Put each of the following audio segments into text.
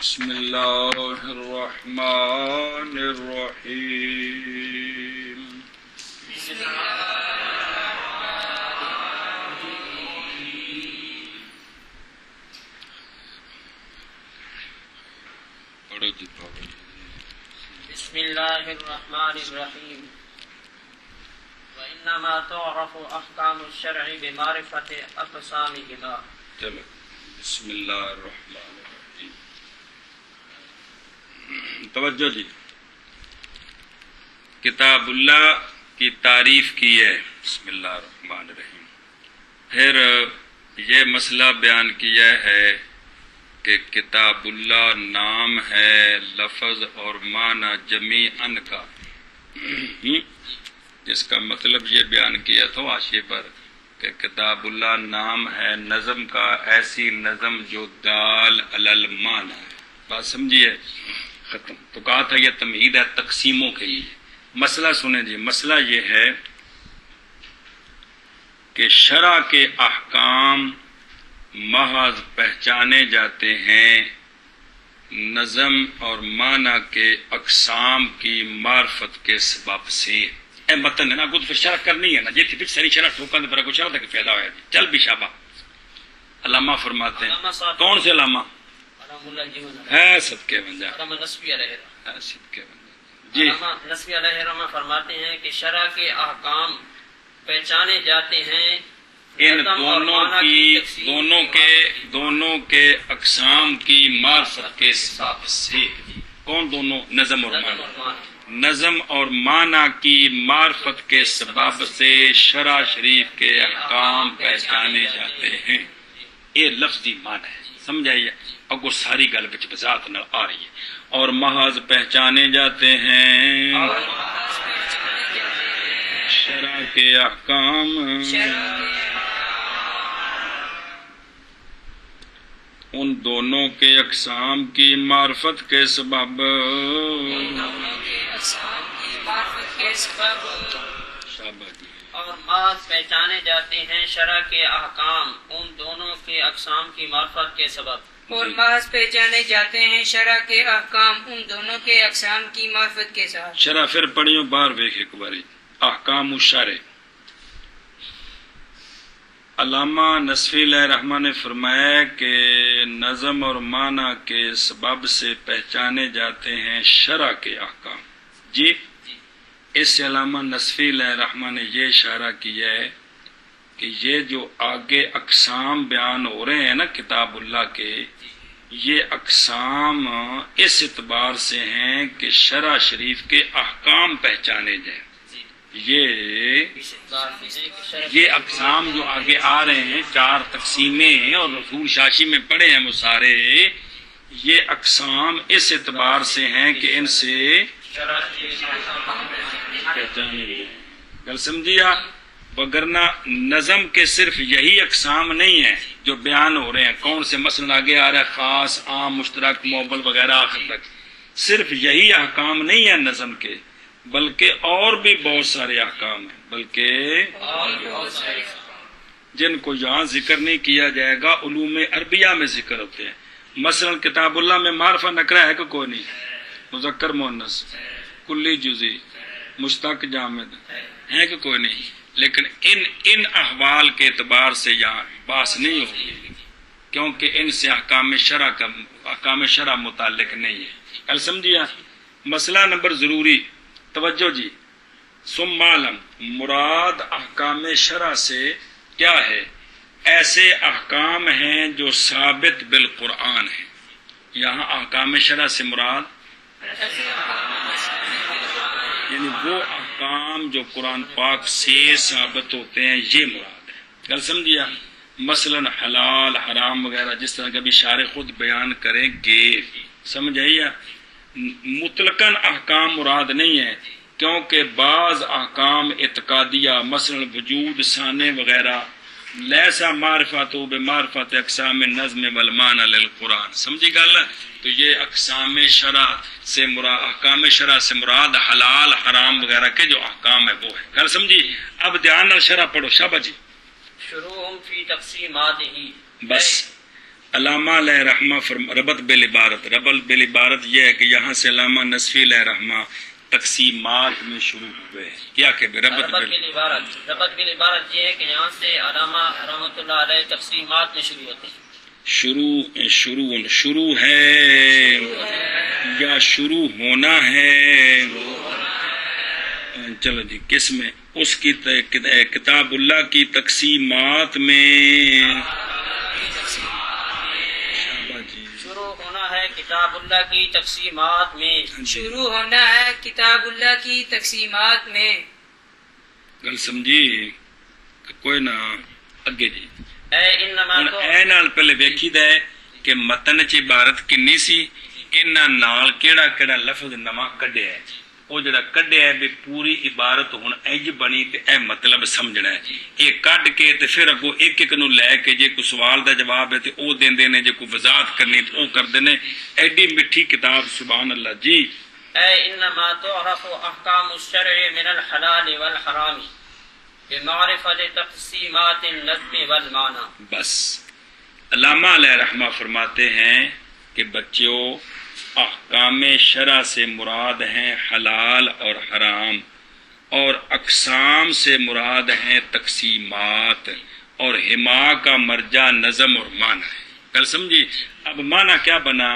بسم اللہ الرحمن الرحیم بسم اللہ الرحمن الرحیم وإنما تعرف احکام الشرع بمعرفت اقسامهما. چلو بسم اللہ الرحمن الرحیم. توجہ جی، کتاب اللہ کی تعریف کی ہے. بسم اللہ الرحمن الرحیم. پھر یہ مسئلہ بیان کیا ہے کہ کتاب اللہ نام ہے، لفظ اور معنی جمیعاً کا، جس کا مطلب یہ بیان کیا تھا حاشیے پر کہ کتاب اللہ نام ہے نظم کا، ایسی نظم جو دال علی المعنی ہے. بات سمجھیے؟ ختم. تو کہا تھا یہ تمہید ہے تقسیموں کے لیے. مسئلہ سنیں جی، مسئلہ یہ ہے کہ شرع کے احکام محض پہچانے جاتے ہیں نظم اور معنی کے اقسام کی معرفت کے سبب سے. اے متن ہے نا، خود پھر شرح کرنی ہے نا، جی تھی ساری شرح ٹھوکا تو پھر کچھ شرح تک فائدہ ہوا. چل بھی شابہ. علامہ فرماتے ہیں، کون سے علامہ ہے؟ صدقے بن جا، صدقے بن جا جی. نسبی علیہ رحمہ فرماتے ہیں کہ شرع کے احکام پہچانے جاتے ہیں ان دونوں کے اقسام کی معرفت کے سبب سے. کون دونوں؟ نظم اور معنی. نظم اور معنی کی معرفت کے سبب سے شرع شریف کے احکام پہچانے جاتے ہیں. یہ لفظی معنی ہے، سمجھائیے. اب وہ ساری گل وچ وضاحت نہ آ رہی ہے. اور محض پہچانے جاتے ہیں شرع کے احکام ان دونوں کے اقسام کی معرفت کے سبب اور بعض پہچانے جاتے ہیں شرع کے احکام ان دونوں کے اقسام کی معرفت کے سبب. اور بعض پہچانے جاتے ہیں شرع کے احکام ان دونوں کے اقسام کی معرفت کے ساتھ. شرع پھر پڑھیوں بار ویکھ ایک باری. احکام الشرع. علامہ نصفی علیہ رحمہ نے فرمایا کہ نظم اور معنی کے سبب سے پہچانے جاتے ہیں شرع کے احکام. جی اس سے علامہ نصفی علیہ رحمہ نے یہ اشارہ کیا ہے کہ یہ جو آگے اقسام بیان ہو رہے ہیں نا کتاب اللہ کے، یہ اقسام اس اعتبار سے ہیں کہ شرع شریف کے احکام پہچانے جائیں. یہ اقسام جو آگے آ رہے ہیں، 4 تقسیمیں اور رسول شاشی میں پڑھے ہیں وہ سارے، یہ اقسام اس اعتبار سے ہیں کہ ان سے پہچانے جائیں. گل سمجھیا؟ وگرنہ نظم کے صرف یہی اقسام نہیں ہیں جو بیان ہو رہے ہیں. کون سے مثلا آگے آ رہا ہے، خاص، عام، مشترک، موبل وغیرہ آخر تک. صرف یہی احکام نہیں ہیں نظم کے، بلکہ اور بھی بہت سارے احکام ہیں، بلکہ جن کو یہاں ذکر نہیں کیا جائے گا علوم عربیہ میں ذکر ہوتے ہیں. مثلا کتاب اللہ میں معرفہ نکرہ ہے کہ کوئی نہیں؟ مذکر مؤنث، کلی جزئی، مشتق جامد ہے کہ کوئی نہیں؟ لیکن ان احوال کے اعتبار سے یہاں بحث نہیں ہوگی، کیونکہ ان سے احکام شرع متعلق نہیں ہے. کل سمجھیا؟ مسئلہ نمبر ضروری. توجہ جی. ثم علم، مراد احکام شرع سے کیا ہے؟ ایسے احکام ہیں جو ثابت بالقرآن ہیں. یہاں احکام شرع سے مراد یعنی وہ احکام جو قرآن پاک سے ثابت ہوتے ہیں، یہ مراد ہے. کل سمجھیا؟ مثلا حلال، حرام وغیرہ جس طرح کبھی شارع خود بیان کریں گے. سمجھ آئیے؟ مطلقاً احکام مراد نہیں ہے، کیونکہ بعض احکام اعتقادیہ مثلا وجود ثانے وغیرہ لیسا معرفت بمعرفت اقسام النظم والمعنی للقرآن. سمجھی گل؟ تو یہ اقسام شرع سے مراد، احکام شرع سے مراد حلال، حرام وغیرہ کے جو احکام ہے وہ ہے. گل سمجھی؟ اب دھیان نال شرع پڑھو. شابہ جی. شروع فی تقسیماتہ. بس علامہ علیہ رحمہ ربط بالعبارت، ربط بالعبارت یہ ہے کہ یہاں سے علامہ نصفی علیہ رحمہ تقسیمات میں شروع ہوئے. کیا کہ ربط ربط بالعبارت یہ ہے کہ یہاں سے علامہ رحمۃ اللہ علیہ تقسیمات میں شروع ہوتے ہیں. شروع ہے یا شروع ہونا ہے؟ چلو جی، کس میں؟ اس کی کتاب اللہ کی تقسیمات میں. شروع ہونا ہے کتاب اللہ کی تقسیمات میں. شروع ہونا ہے کتاب اللہ کی تقسیمات میں. گل سمجھی؟ کوئی نہ اگے جی. اے نال پہلے ویکھی دا ہے کہ متن چ عبارت کنی سی، انہاں نال کیڑا کیڑا لفظ نواں کڈیا ہے. وہ جڑا کڈیا ہے بھی پوری عبارت ہن انج بنی تے اے مطلب سمجھنا ہے. یہ کڈ کے تے پھر اگوں ایک ایک نو لے کے جے کوئی سوال دا جواب ہے تے او دیندے نے، جے کوئی وضاحت کرنی تے او کردے نے. ایڈی میٹھی کتاب، سبحان اللہ جی. اے انما تعرف احکام الشرع من الحلال والحرام بمعرفت تقسیمات النظم والمعنی. بس علامہ علیہ رحمہ فرماتے ہیں کہ بچوں، احکام شرع سے مراد ہیں حلال اور حرام، اور اقسام سے مراد ہیں تقسیمات، اور حما کا مرجع نظم اور معنی ہے. کل سمجھی؟ اب معنی کیا بنا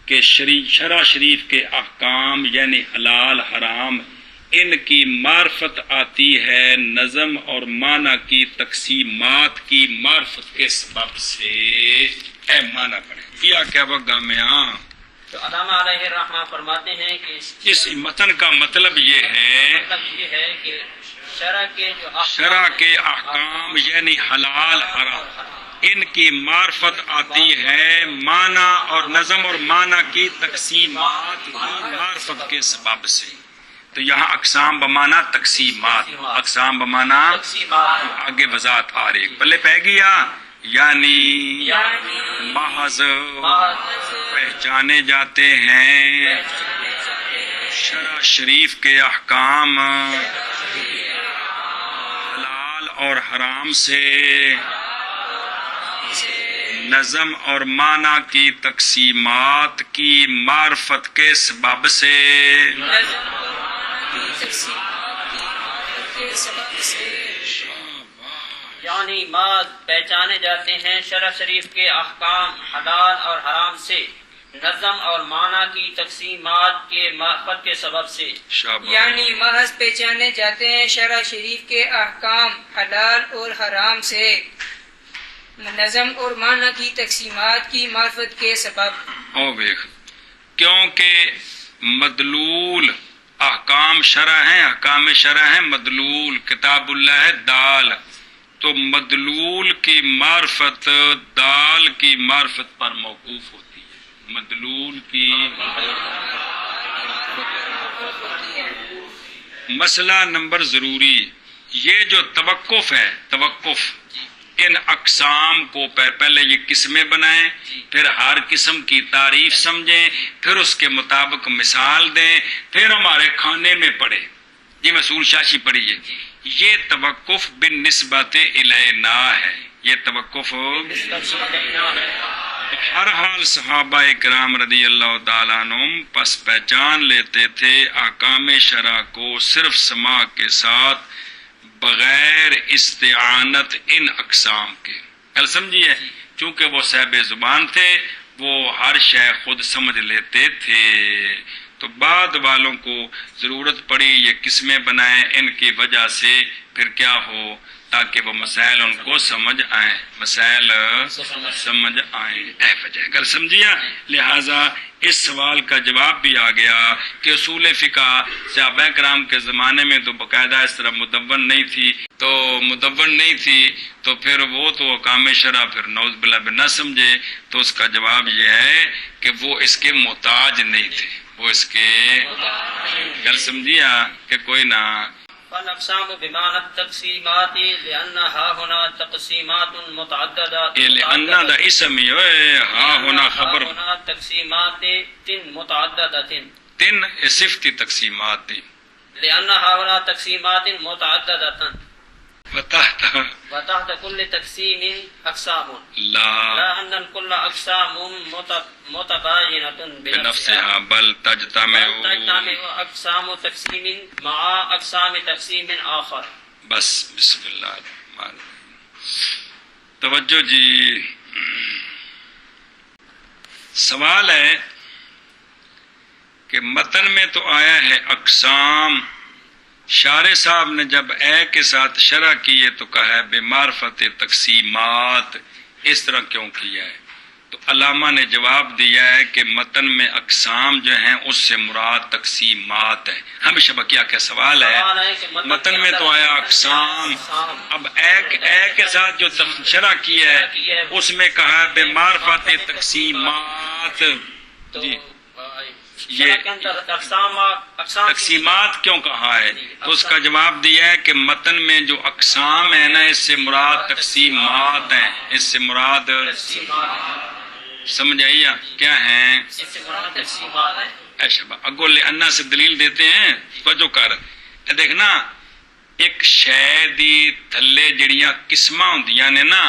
کہ شرع شریف کے احکام یعنی حلال حرام، ان کی معرفت آتی ہے نظم اور معنی کی تقسیمات کی معرفت کے سبب سے. اے معنی پڑھیں یا کیا وگا میں تو علامہ علیہ الرحمہ فرماتے ہیں کہ اس متن کا مطلب یہ ہے کہ شرع کے احکام یعنی حلال حرام، ان کی معرفت آتی ہے معنی اور نظم اور معنی کی تقسیمات کی معرفت کے سبب سے. تو یہاں اقسام بمانا تقسیمات، اقسام بمانا آگے وضاحت آ رہی ہے. پلے پہ گیا یعنی محض پہچانے جاتے ہیں شرع شریف کے احکام حلال اور حرام سے نظم اور معنی کی تقسیمات کی معرفت کے سبب سے. یعنی بعض پہچانے جاتے ہیں شرع شریف کے احکام حلال اور حرام سے نظم اور معنی کی تقسیمات کے معرفت کے سبب سے. یعنی محض پہچانے جاتے ہیں شرع شریف کے احکام حلال اور حرام سے نظم اور معنی کی تقسیمات کی معرفت کے سبب. کیونکہ مدلول احکام شرع ہیں، احکام شرع ہیں مدلول، کتاب اللہ ہے دال، تو مدلول کی معرفت دال کی معرفت پر موقوف ہوتی ہے. مدلول کی مسئلہ نمبر ضروری، یہ جو توقف ہے، توقف ان اقسام کو پہلے یہ قسمیں بنائیں، پھر ہر قسم کی تعریف سمجھیں، پھر اس کے مطابق مثال دیں، پھر ہمارے کھانے میں پڑے. یہ مسئول شاشی پڑھیے. یہ توقف بالنسبت الینا ہے، یہ توقف ہر حال صحابہ کرام رضی اللہ تعالیٰ عنہم پس پہچان لیتے تھے احکام شرع کو صرف سماع کے ساتھ بغیر استعانت ان اقسام کے. کل سمجھیے، چونکہ وہ صاحب زبان تھے، وہ ہر شے خود سمجھ لیتے تھے، تو بعد والوں کو ضرورت پڑی یہ قسمیں بنائیں ان کی وجہ سے، پھر کیا ہو تاکہ وہ مسائل ان کو سمجھ آئیں، مسائل سمجھ آئیں. اے وجہ کل سمجھیا. لہٰذا اس سوال کا جواب بھی آ گیا کہ اصول فقہ صحابہ کرام کے زمانے میں تو باقاعدہ اس طرح مدون نہیں تھی، تو پھر وہ تو احکام شرع پھر نعوذ باللہ نہ سمجھے. تو اس کا جواب یہ ہے کہ وہ اس کے محتاج نہیں تھے، وہ اس کے گل سمجھیا کہ کوئی نہ. فالاقسام بمعنى التقسیمات لانها هنا تقسیمات متعددات. لانها دا اسم ہے، ہاں ہونا خبر، هنا تقسیمات متعددات، تن صفتی تقسیمات دی. لانها هنا تقسیمات متعددات. وتحت كل تقسيم أقسام لا لا أن الكل أقسام متباينة بنفسها بل تجتمع. تجتمع أقسام تقسيم مع أقسام تقسيم آخر. بس بسم اللہ الرحمن الرحیم. توجہ جی، سوال ہے کہ متن میں تو آیا ہے اقسام، شارح صاحب نے جب اے کے ساتھ شرح کی ہے تو کہا ہے بمعرفت تقسیمات، اس طرح کیوں کیا ہے؟ تو علامہ نے جواب دیا ہے کہ متن میں اقسام جو ہیں اس سے مراد تقسیمات ہیں. ہمیشہ بقیہ کا سوال ہے، متن میں تو آیا اقسام، اب اے کے ساتھ جو شرح کیا ہے اس میں کہا ہے بمعرفت تقسیمات. جی یہ تقسیمات کیوں کہا ہے؟ تو اس کا جواب دیا ہے کہ متن میں جو اقسام ہیں نا اس سے مراد تقسیمات ہیں، اس سے مراد سمجھ آئیے کیا ہیں؟ ایشا اگو لے انا سے دلیل دیتے ہیں. توجہ کر دیکھنا، ایک شے دی تھلے جڑیاں قسماں ہوندیاں نے نا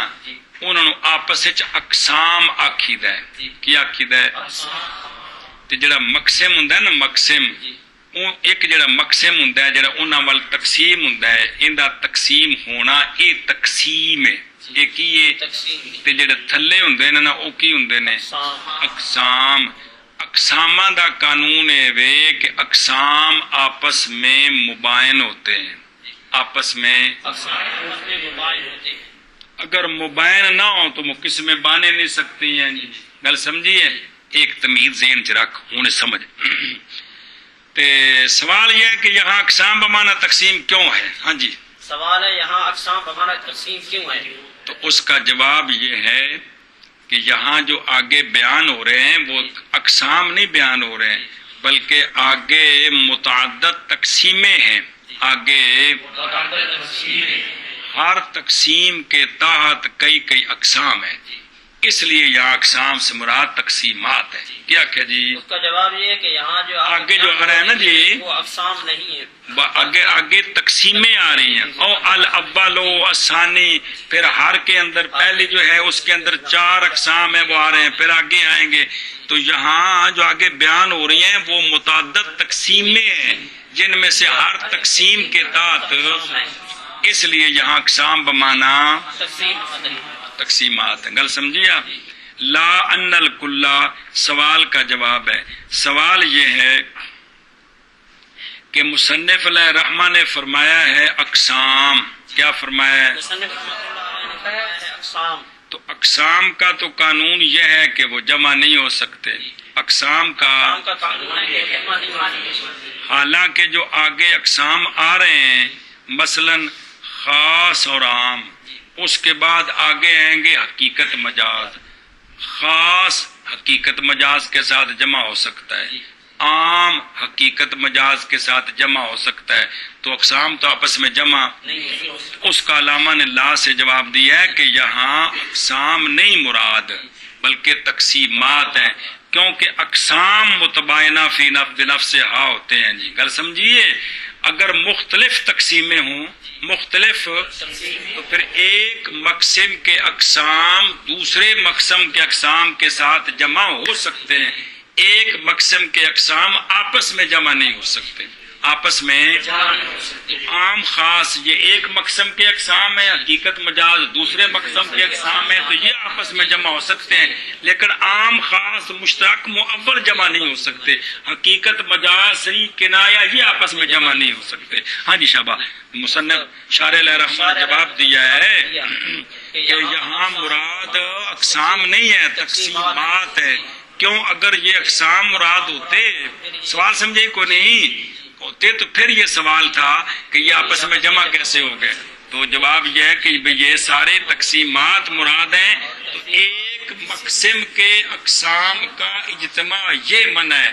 انہاں نوں آپس وچ اقسام آکھیدا ہے. کی آکھیدا ہے؟ تے جڑا مقسم ہوندا ہے نا، مقسم ایک جڑا مقسم ہوندا ہے جڑا انہاں ول تقسیم ہوندا ہے، ایندا تقسیم ہونا اے تقسیم ہے. یہ کی ہے؟ تے جڑے تھلے ہوندے نے نا او کی ہوندے نے؟ اقسام. اقساماں دا قانون ہے وے کہ اقسام آپس میں مباین ہوتے ہیں، آپس میں اگر مباین نہ ہو تو وہ قسمیں بانے نہیں سکتی ہیں. گل سمجھیے؟ ایک تمیز ذہن چ رکھ، ہوں سمجھ. تے سوال یہ ہے کہ یہاں اقسام بمانا تقسیم کیوں ہے؟ ہاں جی سوال ہے یہاں اقسام بمانا تقسیم کیوں ہے؟ تو اس کا جواب یہ ہے کہ یہاں جو آگے بیان ہو رہے ہیں وہ اقسام نہیں بیان ہو رہے ہیں، بلکہ آگے متعدد تقسیمیں ہیں. آگے ہر تقسیم کے تحت کئی اقسام ہیں، اس لیے یہاں اقسام سے مراد تقسیمات ہیں. کیا کہ جی اس کا جواب یہ ہے کہ یہاں جو آگے جو آ رہا ہے نا جی وہ اقسام نہیں ہے، آگے تقسیمیں آ رہی ہیں. او الاول و الثانی، پھر ہر کے اندر پہلی جو ہے اس کے اندر 4 اقسام ہیں وہ آ رہے ہیں، پھر آگے آئیں گے. تو یہاں جو آگے بیان ہو رہی ہیں وہ متعدد تقسیمیں ہیں جن میں سے ہر تقسیم کے تحت، اس لیے یہاں اقسام بمانا تقسیمات ہیں. گل سمجھیے آپ؟ لا ان الکل سوال کا جواب ہے. سوال یہ ہے کہ مصنف علیہ الرحمہ نے فرمایا ہے اقسام. کیا فرمایا ہے؟ اقسام. تو اقسام کا تو قانون یہ ہے کہ وہ جمع نہیں ہو سکتے. اقسام کا حالانکہ جو آگے اقسام آ رہے ہیں مثلا خاص اور عام، اس کے بعد آگے آئیں گے حقیقت مجاز. خاص حقیقت مجاز کے ساتھ جمع ہو سکتا ہے، عام حقیقت مجاز کے ساتھ جمع ہو سکتا ہے. تو اقسام تو آپس میں جمع. اس کا علامہ نے لا سے جواب دیا ہے کہ یہاں اقسام نہیں مراد بلکہ تقسیمات ہیں، کیونکہ اقسام متباینہ فی نفس ہا ہوتے ہیں. جی گل سمجھیے؟ اگر مختلف تقسیمیں ہوں، مختلف، تو پھر ایک مقسم کے اقسام دوسرے مقسم کے اقسام کے ساتھ جمع ہو سکتے ہیں، ایک مقسم کے اقسام آپس میں جمع نہیں ہو سکتے. آپس میں عام خاص یہ ایک مقسم کے اقسام ہے، حقیقت مجاز دوسرے مقسم کے اقسام ہے، تو یہ آپس میں جمع ہو سکتے ہیں، لیکن عام خاص مشترک معول جمع نہیں ہو سکتے. حقیقت مجاز صحیح کنایا یہ آپس میں جمع نہیں ہو سکتے. ہاں جی شابہ. مصنف شارح علیہ الرحمہ نے جواب دیا ہے کہ یہاں مراد اقسام نہیں ہے، تقسیمات ہے. کیوں؟ اگر یہ اقسام مراد ہوتے، سوال سمجھے کو نہیں ہوتے، تو پھر یہ سوال تھا کہ یہ آپس میں جمع کیسے ہو گئے. تو جواب یہ ہے کہ یہ سارے تقسیمات مراد ہیں. تو ایک مقسم کے اقسام کا اجتماع یہ منع ہے،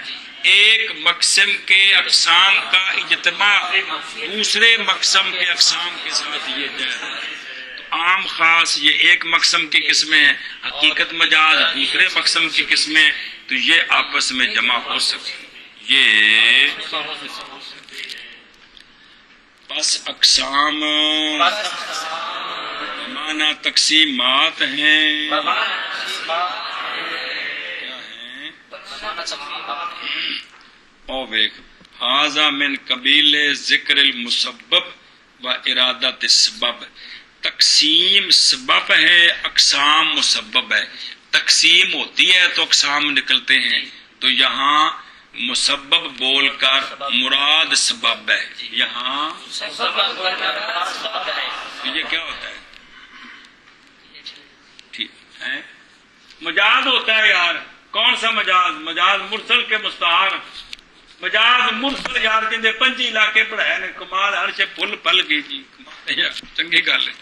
ایک مقسم کے اقسام کا اجتماع دوسرے مقسم کے اقسام کے ساتھ یہ جائز ہے. عام خاص یہ ایک مقسم کی قسمیں ہیں، حقیقت مجاز دوسرے مقسم کی قسمیں، تو یہ آپس میں جمع ہو سکتے. یہ بس اقسام بمعنی تقسیمات ہیں. بمعنى تقسیمات کیا ہیں؟ بمعنى تقسیمات ہیں. او ویک ھذا من قبیل ذکر المسبب و ارادت السبب. تقسیم سبب ہے، اقسام مسبب ہے. تقسیم ہوتی ہے تو اقسام نکلتے ہیں، تو یہاں مسبب بول کر مراد سبب ہے. یہاں سبب و ارادت سبب ہے. یہ کیا ہوتا ہے؟ ٹھیک ہے، مجاز ہوتا ہے یار. کون سا مجاز؟ مجاز مرسل کے مستعار. مجاز مرسل یار جندے 5 علاقے پڑھائے نے کمال ہر شے پھل پل گئی جی. کمال ہے یار، چنگی گل ہے.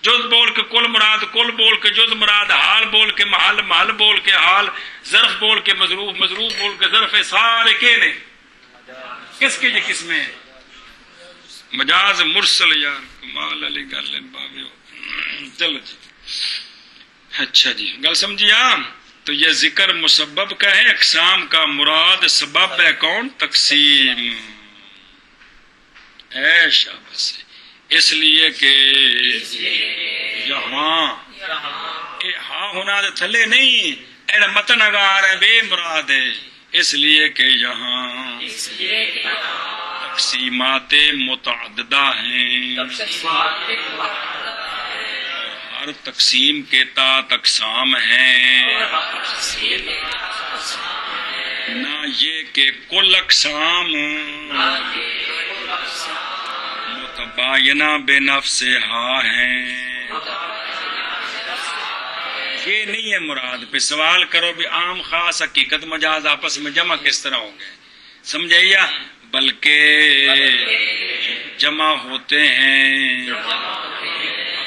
جز بول کے کل مراد کل بول کے جز مراد، حال بول کے محل محل بول کے حال، ظرف بول کے مظروف مظروف بول کے ظرف. سارے کے نے کس کی یہ قسمیں ہیں؟ مجاز مرسل یار کمال علی گل ہے باویو. چلو جی اچھا جی گل سمجھیا. تو یہ ذکر مسبب کا ہے، اقسام کا مراد سبب ہے کون؟ تقسیم. اے شاباش. اس لیے کہ یہاں ہاں ہونا دے تھلے نہیں، ایڈا متن اگار ہے بے مراد ہے. اس لیے کہ یہاں تقسیمات متعددہ ہیں. ہر تقسیم کے تحت اقسام ہیں. نہ یہ کہ کل اقسام متباینہ بے نفس ہا ہیں. یہ نہیں ہے مراد. پہ سوال کرو بھی عام خاص حقیقت مجاز آپس میں جمع کس طرح ہوں گے، سمجھائیے. بلکہ جمع ہوتے ہیں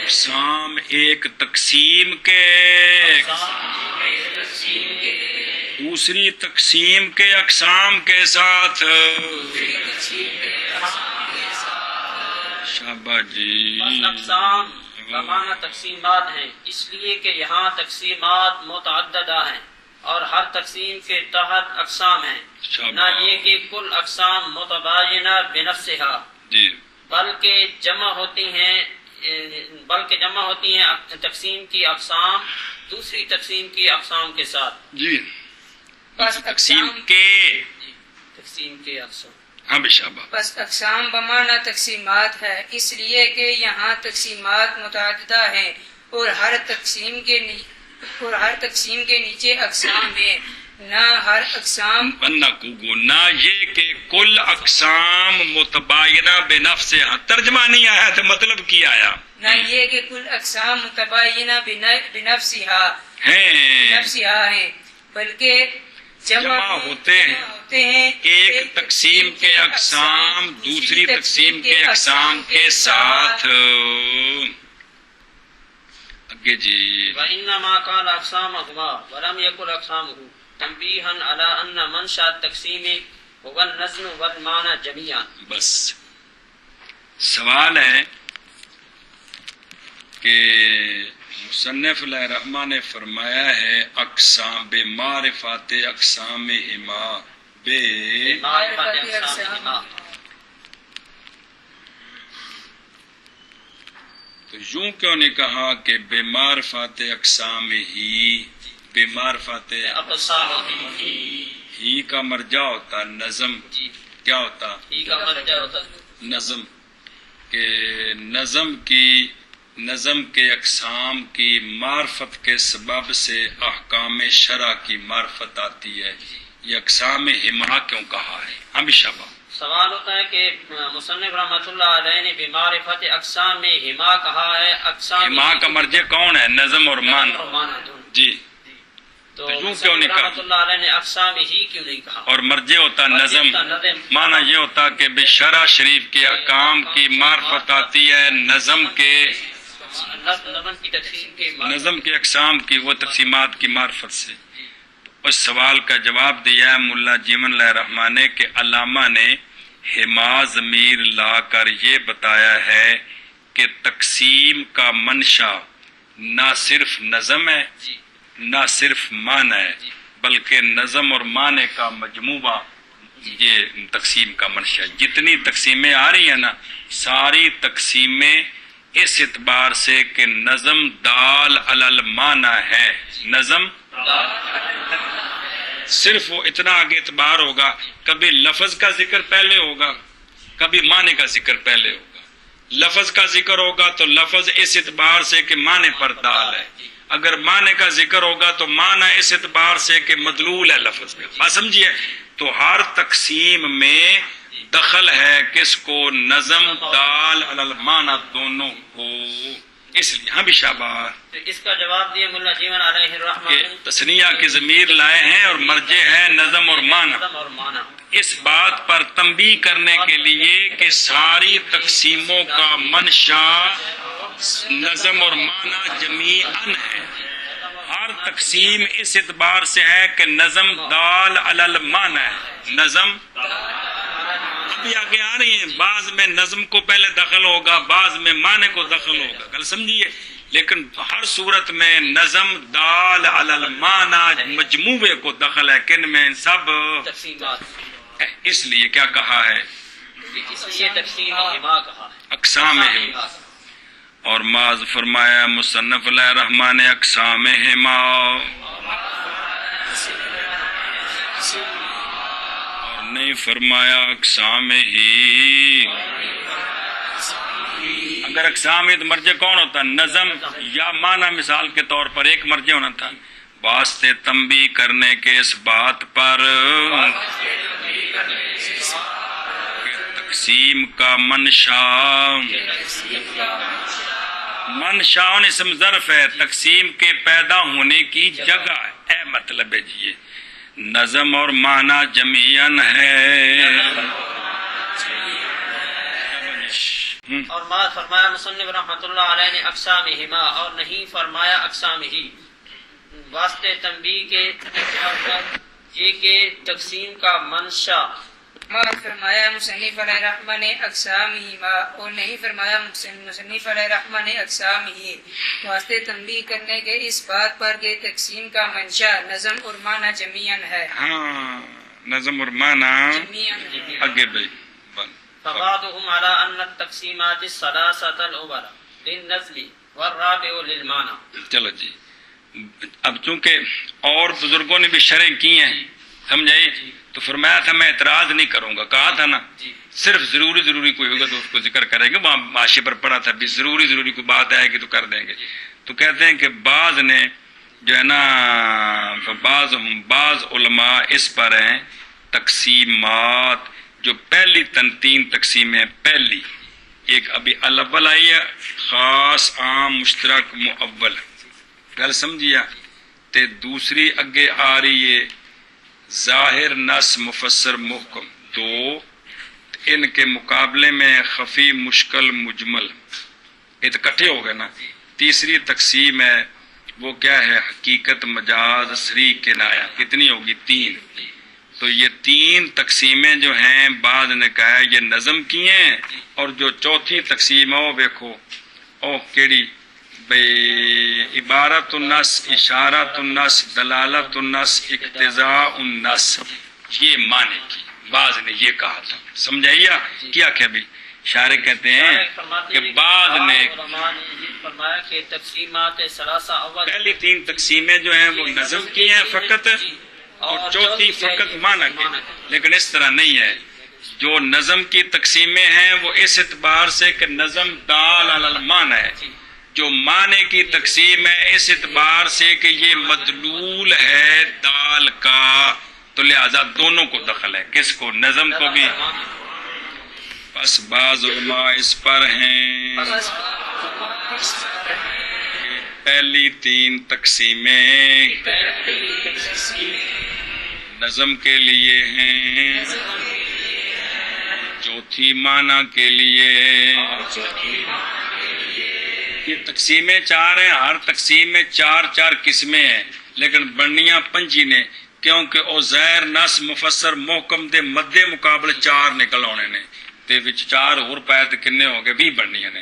اقسام ایک تقسیم کے دوسری تقسیم کے اقسام کے ساتھ. شاباش جی. اقسام بمعنى تقسیمات ہیں، اس لیے کہ یہاں تقسیمات متعددہ ہیں اور ہر تقسیم کے تحت اقسام ہیں. نہ یہ کہ کل اقسام متباینہ بنفسہا جی بلکہ جمع ہوتی ہیں تقسیم کی اقسام دوسری تقسیم کی اقسام کے ساتھ. جی بس تقسیم اقسام کے تقسیم کے اقسام. ہاں بے شاباش. بس اقسام بمعنی تقسیمات ہے، اس لیے کہ یہاں تقسیمات متعددہ ہیں اور ہر تقسیم کے نیچے اقسام ہیں. نہ ہر اقسام نہ یہ کہ کل اقسام متباینہ بے نفس. ترجمہ نہیں آیا تو مطلب کی آیا؟ نہ یہ کہ کل اقسام متباینہ بنفسہا ہیں بلکہ جمع ہوتے ہیں ایک تقسیم کے اقسام دوسری تقسیم کے اقسام کے ساتھ. اگے جی. وَإِنَّمَا قَالَ أَقْسَامَهُمَا وَلَمْ يَقُلْ أَقْسَامُهُ تنبیہاً علی ان منشأ التقسیم هو النظم والمعنى جميعا. بس سوال ہے کہ مصنف علیہ الرحمٰن نے فرمایا ہے اقسام بے معرفت اقسام ہما بے معرفت اقسامہما. تو یوں کیوں نہیں کہا کہ بے معرفت اقسام ہی؟ بے معرفت ہی کا مرجع ہوتا نظم. کیا ہوتا؟ ہی کا مرجع ہوتا نظم. کہ نظم کے اقسام کی معرفت کے سبب سے احکام شرع کی معرفت آتی ہے. یہ اقسام ہما کیوں کہا ہے؟ ہم شابہ. سوال ہوتا ہے کہ مصنف رحمۃ اللہ علیہ نے بمعرفت اقسام میں ہما کہا ہے. اقسام ہما کا مرجع کون ہے؟ نظم اور معنی. جی تو یوں کیوں نہیں رحمۃ کہا؟ اللہ علیہ نے اقسام ہی کیوں نہیں کہا؟ اور مرجع ہوتا نظم. معنی یہ ہوتا کہ بے شرع شریف کے احکام کی معرفت آتی ہے نظم کے اقسام کی وہ تقسیمات کی معرفت سے. اس سوال کا جواب دیا ہے ملا جیمن علیہ الرحمٰن نے کہ علامہ نے ہما ضمیر لا کر یہ بتایا ہے کہ تقسیم کا منشا نہ صرف نظم ہے نہ صرف معنی ہے بلکہ نظم اور معنی کا مجموعہ یہ تقسیم کا منشا. جتنی تقسیمیں آ رہی ہیں نا ساری تقسیمیں اس اعتبار سے کہ نظم دال علی المعنی ہے. نظم صرف وہ اتنا آگے اعتبار ہوگا، کبھی لفظ کا ذکر پہلے ہوگا، کبھی معنی کا ذکر پہلے ہوگا. لفظ کا ذکر ہوگا تو لفظ اس اعتبار سے کہ معنی پر دال ہے، اگر معنی کا ذکر ہوگا تو معنی اس اعتبار سے کہ مدلول ہے لفظ کا. بات سمجھیے؟ تو ہر تقسیم میں دخل ہے کس کو؟ نظم دال علی المعنی دونوں کو. اس لیے ہاں بھی شاباش تو اس کا جواب دیا ملا جیون علیہ کہ الرحمۃ تثنیہ کی ضمیر لائے ہیں اور مرجع ہے نظم اور معنی. اور معنی. اس بات پر تنبیہ کرنے کے لیے کہ ساری تقسیموں کا منشا نظم اور معنی جمیعاً ہے. ہر تقسیم اس اعتبار سے ہے کہ نظم دال علی المعنی ہے. نظم ابھی آگے آ رہی ہیں، بعض میں نظم کو پہلے دخل ہوگا، بعض میں معنی کو دخل ہوگا. کل سمجھیے؟ لیکن ہر صورت میں نظم دال علی المعنی مجموعے کو دخل ہے. کن میں؟ سب تقسیمات. اس لیے کیا کہا ہے؟ اس لیے تقسیم ہما کہا ہے. اقسام ہما. اور معاذ فرمایا مصنف علیہ الرحمٰن نے اقسام ہما، اور نہیں فرمایا اقسام ہی. اگر اقسام ہی تو مرجع کون ہوتا؟ نظم یا معنی. مثال کے طور پر ایک مرجع ہونا تھا واسطے تنبیہ کرنے کے اس بات پر تقسیم کا منشا، منشا اسم ظرف ہے، تقسیم کے پیدا ہونے کی جگہ ہے. مطلب ہے جی نظم اور معنی جمیعاً ہے. اور بعد فرمایا مصنف رحمۃ اللہ علیہ نے اقسام ہما، اور نہیں فرمایا اقسام ہی واسطے تنبیہ کے یہ کہ تقسیم کا منشا. فرمایا مصنف علیہ الرحمٰ نے اقسام ہی ما، اور نہیں فرمایا مصنف علیہ الرحمٰ نے اقسام ہی واسطے تنبیہ کرنے کے اس بات پر کہ تقسیم کا منشا نظم اور معنی جمیعاً ہے. ہاں نظم اور معنی جمیعاً ہے. آگے بھائی. فبعضهم على ان التقسیمات الثلاثه الاولى للنزل والرابع للمعنى. چلو جی، اب چونکہ اور بزرگوں نے بھی شرح کی ہیں سمجھائی، تو فرمایا تھا میں اعتراض نہیں کروں گا. کہا تھا نا صرف ضروری کوئی ہوگا تو اس کو ذکر کریں گے. وہاں معاشے پر پڑا تھا بھی ضروری کوئی بات آئے گی تو کر دیں گے. تو کہتے ہیں کہ بعض نے جو ہے نا بعض علماء اس پر ہیں تقسیمات، جو پہلی تین تقسیمیں، پہلی ایک ابھی الاول آئی ہے، خاص عام مشترک مؤول. گل سمجھیا؟ تے دوسری اگے آ رہی ہے ظاہر نص مفسر محکم. دو ان کے مقابلے میں خفی مشکل مجمل. یہ تو کٹھے ہو گئے نا. تیسری تقسیم ہے وہ کیا ہے؟ حقیقت مجاز صریح کنایہ. کتنی ہوگی؟ تین. تو یہ تین تقسیمیں جو ہیں بعض نے کہا ہے یہ نظم کی ہیں، اور جو چوتھی تقسیم ہے وہ دیکھو او کیڑی بے عبارت النص، اشارت النص، دلالت النص، اقتضاء النص، یہ معنی کی. بعض نے یہ کہا تھا. سمجھائیے کیا کہ بھی شارح کہتے ہیں کہ بعض نے فرمایا کہ تقسیمات ثلاثہ اول، پہلی تین تقسیمیں جو ہیں وہ نظم کی ہیں فقط، اور چوتھی فقط معنی کی. لیکن اس طرح نہیں ہے. جو نظم کی تقسیمیں ہیں وہ اس اعتبار سے کہ نظم دال علی المعنی ہے، جو معنی کی تقسیم ہے اس اعتبار سے کہ یہ مدلول ہے دال کا، تو لہذا دونوں کو دخل ہے. کس کو؟ نظم کو بھی. پس بعض علماء اس پر ہیں پہلی تین تقسیمیں نظم کے لیے ہیں، چوتھی معنی کے لیے. یہ تقسیمیں چار ہیں، ہر تقسیم میں چار قسمیں ہیں، لیکن بنیاں پنجی نے، کیونکہ او ظاہر نص مفسر محکم دے مدے مقابل چار نکل آنے نے، تے وچ چار اور پائے تے کنے ہو گئے 20 بنیاں نے.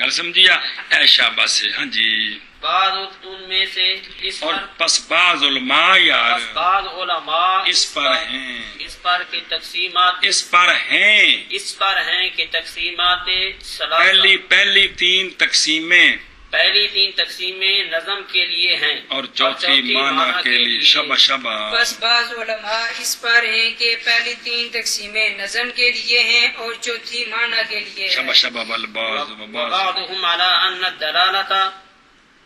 گل سمجھیا اے شاباش ہاں جی بعض ان میں سے اس اور پر پس بعض علماء یار بس بعض علماء اس پر ہیں اس پر کی تقسیمات اس پر ہیں اس پر ہیں کہ تقسیمات ثلاثہ پہلی 3 تقسیمیں پہلی 3 تقسیمیں نظم کے لیے ہیں اور چوتھی معنی کے لیے شبہ بس بعض علماء اس پر ہیں کہ پہلی 3 تقسیمیں نظم کے لیے ہیں اور چوتھی معنی کے لیے ہے شبہ والبعض وبعضهم على ان الدلالة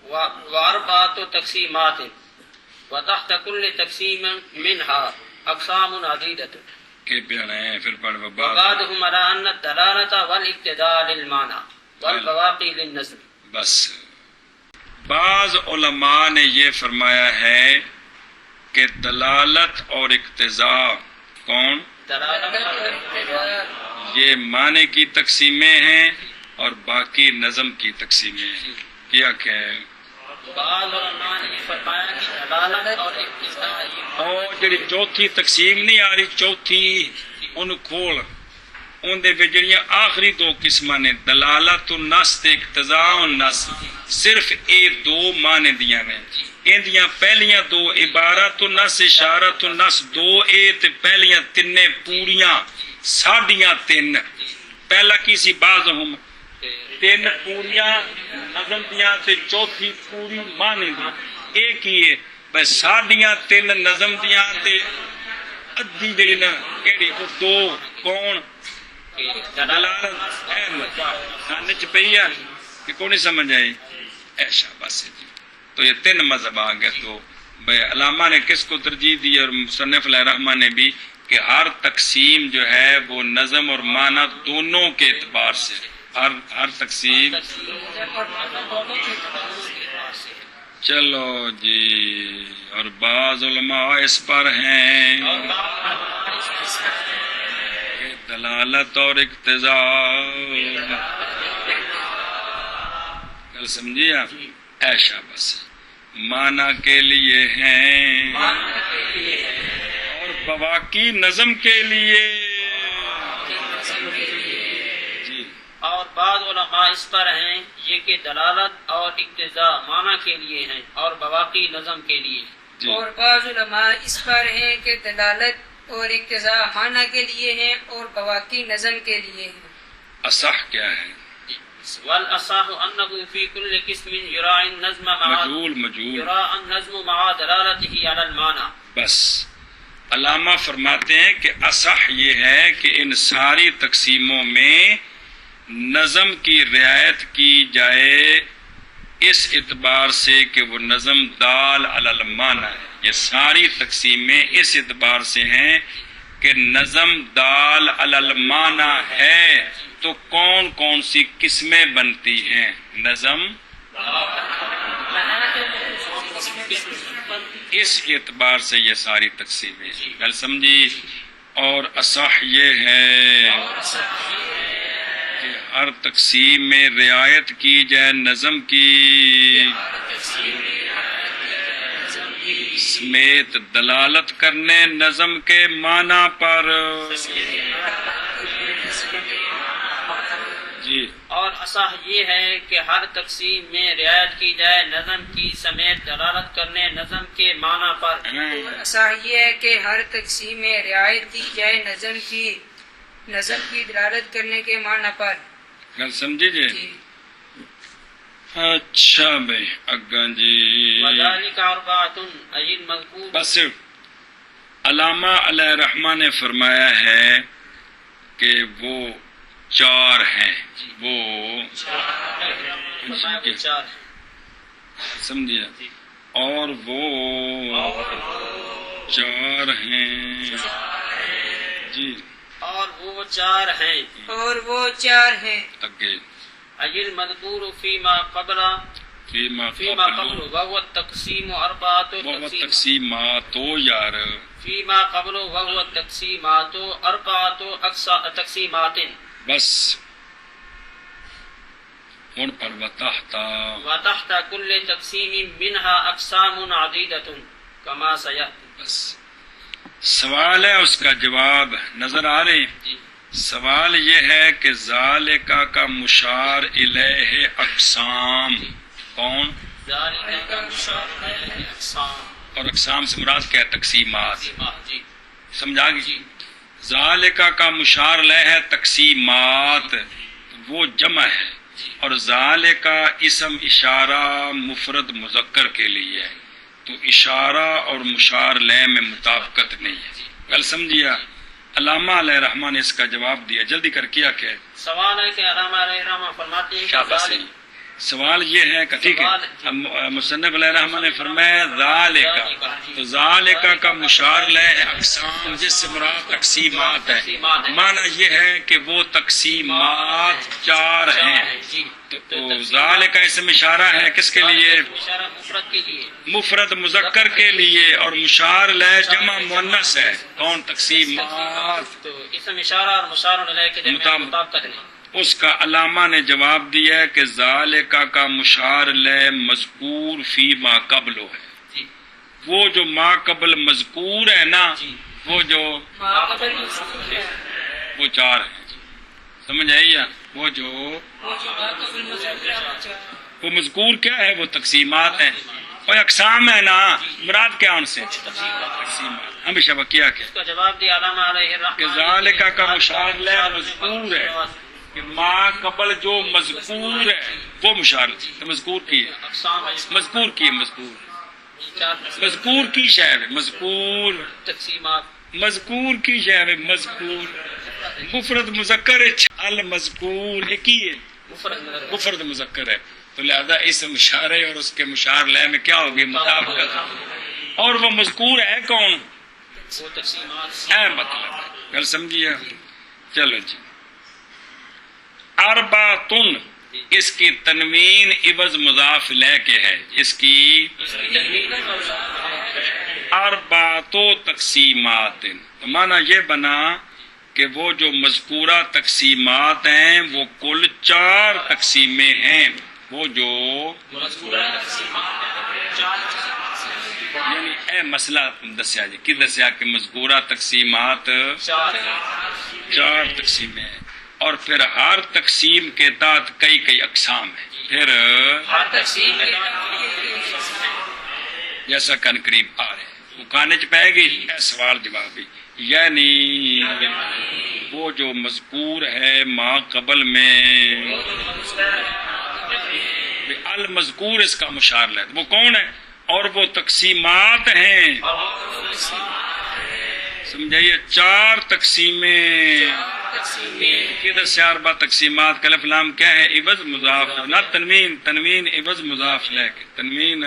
واربعة تقسیمات وتحت كل تقسیم منها اقسام عدیدة کہ پیانے ہیں پھر پڑھ بعض وبعضهم على ان الدلالة والاقتداء للمعنى والبواقی للنظم بس بعض علماء نے یہ فرمایا ہے کہ دلالت اور اقتضاء کون یہ معنی کی تقسیمیں ہیں اور باقی نظم کی تقسیمیں ہیں کیا کہ بعض علماء نے فرمایا کہ دلالت اور اقتضاء اور جڑی چوتھی تقسیم نہیں آ رہی چوتھی ان کھول ان دے وچ جڑیاں آخری 2 قسماں نے دلالت النص تے اقتضاء النص صرف اے 2 معنی دیاں نے ان دیاں پہلیاں 2 عبارت النص اشارت النص 2 اے تے پہلیاں 3 پوریاں ساڈیاں 3 پہلا کی سی بعضہم 3 پوریاں نظم دیاں تے چوتھی پوری معنی دی ایک ہی ہے بس ساڈیاں 3 نظم دیاں تے ادھی جڑی نا کیڑی او 2 کون دلالت نچ پئی ہے کہ کون نہیں سمجھ آئی ایشا بس جی تو یہ 3 مذہب آ گئے تو بھائی علامہ نے کس کو ترجیح دی اور مصنف علیہ الرحمہ نے بھی کہ ہر تقسیم جو ہے وہ نظم اور معنی دونوں کے اعتبار سے ہر تقسیم چلو جی اور بعض علماء اس پر ہیں دلالت اور اقتضاء کل سمجھیے آپ ایشا بس معنی کے لیے ہیں اور بواقی نظم کے لیے جی اور بعض علماء اس پر ہیں یہ کہ دلالت اور اقتضاء معنی کے لیے ہیں اور بواقی نظم کے لیے جی اور بعض علماء اس پر ہیں کہ دلالت اور اقتضاء معنی کے لیے ہیں اور بواقی نظم کے لیے ہیں اصح کیا ہے والاصح انه في كل قسم يراعي النظم مع يراعي النظم مع دلالته على المعنى بس علامہ فرماتے ہیں کہ اصح یہ ہے کہ ان ساری تقسیموں میں نظم کی رعایت کی جائے اس اعتبار سے کہ وہ نظم دال علی المعنی ہے یہ ساری تقسیمیں اس اعتبار سے ہیں کہ نظم دال علی المعنی ہے تو کون کون سی قسمیں بنتی ہیں نظم اس اعتبار سے یہ ساری تقسیمیں گل سمجھی اور اصح یہ ہے کہ ہر تقسیم میں رعایت کی جائے نظم کی سمیت دلالت کرنے نظم کے معنی پر جی اور اصح یہ ہے کہ ہر تقسیم میں رعایت کی جائے نظم کی سمیت دلالت کرنے نظم کے معنی پر ایسا یہ ہے کہ ہر تقسیم میں رعایت کی جائے نظم کی دلالت کرنے کے معنی پر گل سمجھی جی اچھا بھائی اگاں جی وذالک اربعۃ ای المذکور بس علامہ علیہ الرحمہ نے فرمایا ہے کہ وہ 4 ہیں وہ سمجھیا اور وہ 4 ہیں جی اور وہ 4 ہیں اور وہ 4 ہیں اگے ای المذکور فیما قبل فیما قبل وهو التقسیم اربعۃ تقسیمات یار فیما قبل وهو التقسیمات اربعۃ تقسیمات بس ہن پر وتحت كل تقسیم منها اقسام عدیدۃ کما سیأتی بس سوال ہے اس کا جواب نظر آ رہے جی سوال یہ ہے کہ ذالکا کا مشار الیہ اقسام کون؟ ذالک کا مشار الیہ اقسام، اور اقسام سے مراد کیا ہے؟ تقسیمات. جی سمجھا گی؟ ذالکا کا مشار الیہ ہے تقسیمات، وہ جمع ہے، اور ذالکا اسم اشارہ مفرد مذکر کے لیے ہے، تو اشارہ اور مشار الیہ میں مطابقت نہیں ہے. کل سمجھیا؟ علامہ علیہ رحمٰ نے اس کا جواب دیا، جلدی کر کیا کہ سوال ہے کہ علامہ علیہ رحمہ فرماتے ہیں کہ شاباش. ذالک سوال یہ ہے کہ ٹھیک ہے، مصنف علیہ رحمہ نے فرمایا ذالکا، تو ذالکا کا مشار الیہ اقسام جس سے مراد تقسیمات ہے، معنی یہ ہے کہ وہ تقسیمات چار ہیں. تو ذالکا اسم اشارہ ہے کس کے لیے؟ اشارہ مفرد کے لیے، مفرد مذکر کے لیے، اور مشار الیہ جمع مؤنث ہے. کون؟ تقسیمات. تو اسم اشارہ اور مشار الیہ کے درمیان مطابقت نہیں. اس کا علامہ نے جواب دیا ہے کہ ذالکا کا مشار الیہ مذکور فی ما قبلہ ہے. جی وہ جو ما قبل مذکور ہے نا، جی وہ جو وہ چار ہیں. سمجھ آئی یا؟ وہ جو وہ مذکور کیا ہے؟ وہ تقسیمات ہیں، اور اقسام ہے نا، مراد کیا ان سے؟ تقسیمات. ہمیشہ وقیہ کے اس کا جواب دیا علامہ علیہ رحمہ کہ ذالکا کا مشار الیہ مذکور ہے، کہ ما قبل جو مذکور ہے وہ مشار مذکور کی ہے، اقسام ہے، مذکور کی ہے، مذکور کی شے ہے، مذکور تقسیمات کی شے ہے، مذکور مفرد مذکر ہے، المذکور ایک ہی ہے، مفرد مذکر ہے. تو لہذا اس مشارے اور اس کے مشار لے میں کیا ہوگی؟ مطابقت. اور وہ مذکور ہے کون؟ وہ تقسیمات. اے مطلب کل سمجھیے. چلو جی. ارباتن، اس کی تنوین عوض مضاف لے کے ہے، اس کی ارباتو تقسیمات. معنی یہ بنا کہ وہ جو مذکورہ تقسیمات ہیں وہ کل چار تقسیمیں ہیں. وہ جو یعنی اے مسئلہ دسیا جی کی دسیا کہ مذکورہ تقسیمات چار تقسیمیں ہیں، اور پھر ہر تقسیم کے تحت کئی کئی اقسام ہیں. پھر جیسا کن قریب آ رہے ہیں وہ کانے چ پائے گی سوال جواب بھی. یعنی وہ جو مذکور ہے ما قبل میں المذکور اس کا مشار لے، وہ کون ہے؟ اور وہ تقسیمات ہیں. سمجھائیے چار تقسیمیں. کدھر سے اربع تقسیمات کا لام کیا ہے؟ عوض مضاف نہ تنوین عوض مضاف لے کے تنوین.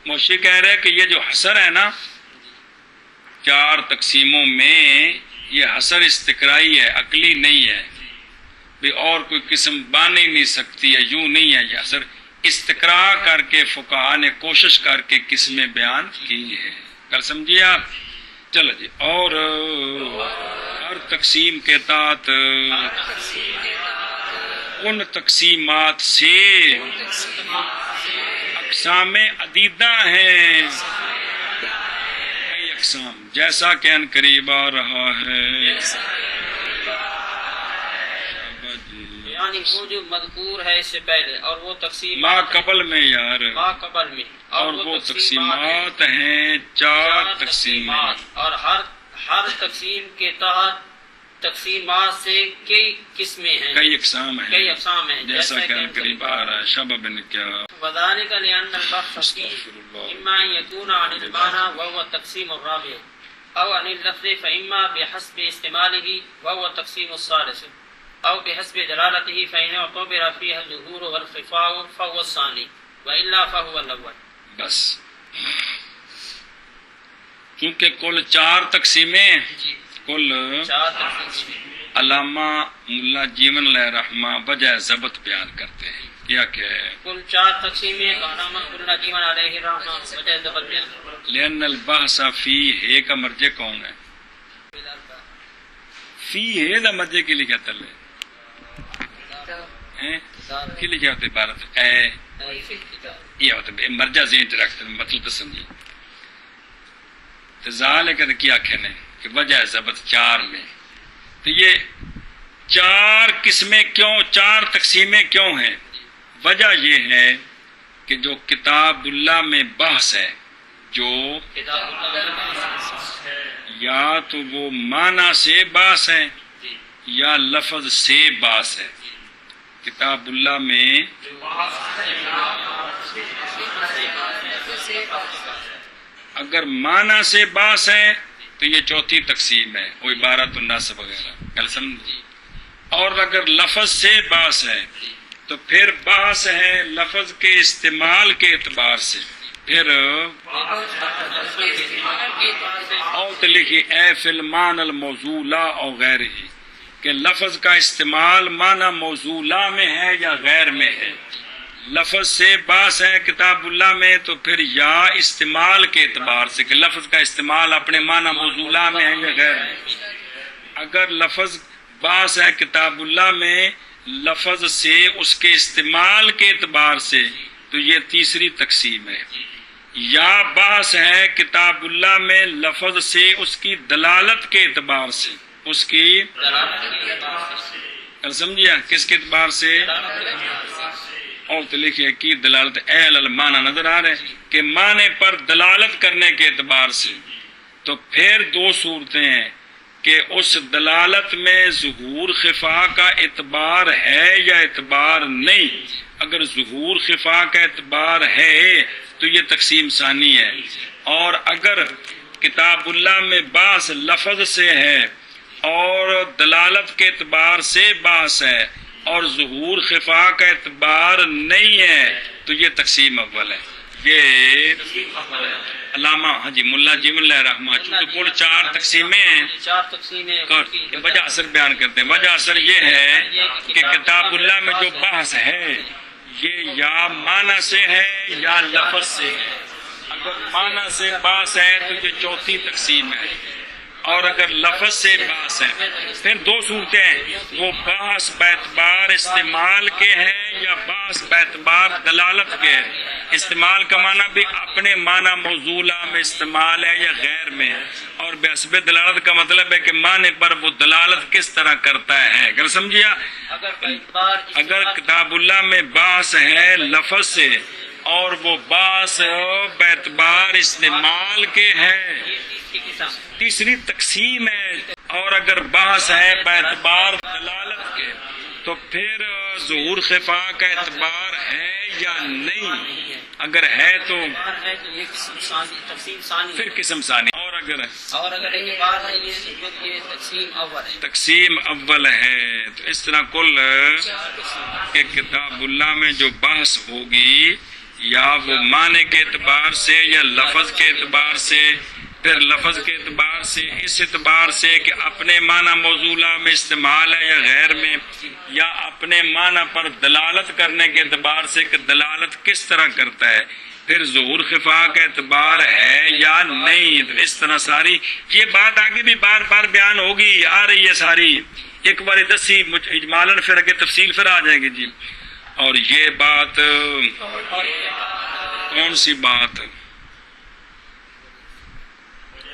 موشی کہہ رہے کہ یہ جو حصر ہے نا چار تقسیموں میں، یہ حصر استقرائی ہے، عقلی نہیں ہے بھی، اور کوئی قسم بن ہی نہیں سکتی ہے، یوں نہیں ہے. یہ حصر استقراء کر کے فقہا نے کوشش کر کے قسمیں بیان کی ہیں. کل سمجھیے آپ. چلو جی. اور ہر تقسیم کے تحت ان تقسیمات سے اقسام عدیدہ ہیں، کئی اقسام، جیسا کہ ان قریب آ رہا ہے. یعنی وہ جو مذکور ہے اس سے پہلے، اور وہ تقسیم ما قبل میں یار، ما قبل میں، اور وہ تقسیمات ہیں چار تقسیمات، اور ہر تقسیم کے تحت تقسیمات سے کئی قسمیں ہیں، کئی اقسام ہیں، جیسا کہ ان قریب آ رہا ہے. شب بن کیا وذلك لأن البحث فيه إما أن يكون عن المعنى وهو التقسيم الرابع، أو عن اللفظ فإما بحسب استعماله وهو التقسيم الثالث، أو بحسب دلالته فإن اعتبر فيها الظهور والخفاء فهو الثاني، وإلا فهو الأول. بس کیونکہ کل چار تقسیمیں، کل چار تقسیمیں. علامہ ملا جیون علیہ رحمہ وجہ ضبط بیان کرتے ہیں. کیا کہ کل چار تقسیمیں علامہ ملا جیون علیہ رحمہ وجہ ضبط بیان کرتے ہیں. لأن البحث فی ہے کا مرجع کون ہے؟ فی ہے دا مرجع کی لکھا تلے کی لکھا ہوتا عبارت اے یہ ہوتا ہے مرجع ذہن چ رکھتے ہیں. مطلب تو سمجھیے. ذالک کیا کہنے کہ وجہ ضبط چار میں تو یہ چار قسمیں کیوں، چار تقسیمیں کیوں ہیں؟ وجہ یہ ہے کہ جو کتاب اللہ میں بحث ہے، جو یا تو وہ معنی سے بحث ہے یا لفظ سے بحث ہے۔ کتاب اللہ میں اگر معنی سے بحث ہے تو یہ چوتھی تقسیم ہے، وہ عبارت النص وغیرہ، کل سمجھ۔ اور اگر لفظ سے بحث ہے تو پھر بحث ہے لفظ کے استعمال کے اعتبار سے، پھر اوت لکھی اے فی المان الموضوع لا او غیر ہی، کہ لفظ کا استعمال معنی موضوع لا میں ہے یا غیر میں ہے۔ لفظ سے بحث ہے کتاب اللہ میں تو پھر یا استعمال کے اعتبار سے کہ لفظ کا استعمال اپنے معنی موضوع لا میں ہے یا غیر میں۔ اگر لفظ بحث ہے کتاب اللہ میں لفظ سے اس کے استعمال کے اعتبار سے تو یہ تیسری تقسیم ہے۔ یا بحث ہے کتاب اللہ میں لفظ سے اس کی دلالت کے اعتبار سے، اس کی سمجھیا کس کے اعتبار سے؟ اور تو لکھے کی دلالت اہل المعنی نظر آ رہے کہ معنی پر دلالت کرنے کے اعتبار سے، تو پھر دو صورتیں ہیں کہ اس دلالت میں ظہور خفا کا اعتبار ہے یا اعتبار نہیں۔ اگر ظہور خفا کا اعتبار ہے تو یہ تقسیم ثانی ہے، اور اگر کتاب اللہ میں بحث لفظ سے ہے اور دلالت کے اعتبار سے بحث ہے اور ظہور خفا کا اعتبار نہیں ہے تو یہ تقسیم اول ہے۔ یہ علامہ حاجی ملا جم اللہ رحمہ چونکہ کل چار تقسیمیں ہیں، چار تقسیمیں وجہ اثر بیان کرتے ہیں۔ وجہ اثر یہ ہے کہ کتاب اللہ میں جو بحث ہے یہ یا معنی سے ہے یا لفظ سے ہے۔ اگر معنی سے بحث ہے تو یہ چوتھی تقسیم ہے، اور اگر لفظ سے بحث ہے پھر دو صورتیں ہیں، وہ بحث باعتبار استعمال کے ہیں یا بحث باعتبار دلالت کے ہے۔ استعمال کا معنی بھی اپنے معنی موضوع میں استعمال ہے یا غیر میں، اور بحسب دلالت کا مطلب ہے کہ معنی پر وہ دلالت کس طرح کرتا ہے۔ اگر سمجھیا اگر کتاب اللہ میں بحث ہے لفظ سے اور وہ بحث باعتبار استعمال کے ہے، تیسری تقسیم ہے، اور اگر بحث ہے باعتبار دلالت کے تو پھر ظہور خفا کا اعتبار ہے یا نہیں۔ اگر ہے تو پھر قسم ثانی، اور اگر اعتبار ہے یہ تقسیم اول ہے۔ تقسیم اول ہے۔ تو اس طرح کل کہ کتاب اللہ میں جو بحث ہوگی یا وہ معنی کے اعتبار سے یا لفظ کے اعتبار سے، پھر لفظ کے اعتبار سے اس اعتبار سے کہ اپنے معنی موضوع میں استعمال ہے یا غیر میں، یا اپنے معنی پر دلالت کرنے کے اعتبار سے کہ دلالت کس طرح کرتا ہے، پھر ظہور خفا کا اعتبار ہے یا نہیں۔ تو اس طرح ساری یہ بات آگے بھی بار بار بیان ہوگی، آ رہی ہے ساری، ایک بار دسی اجمالاً پھر آگے تفصیل پھر آ جائے گی جی۔ اور یہ بات کون سی بات،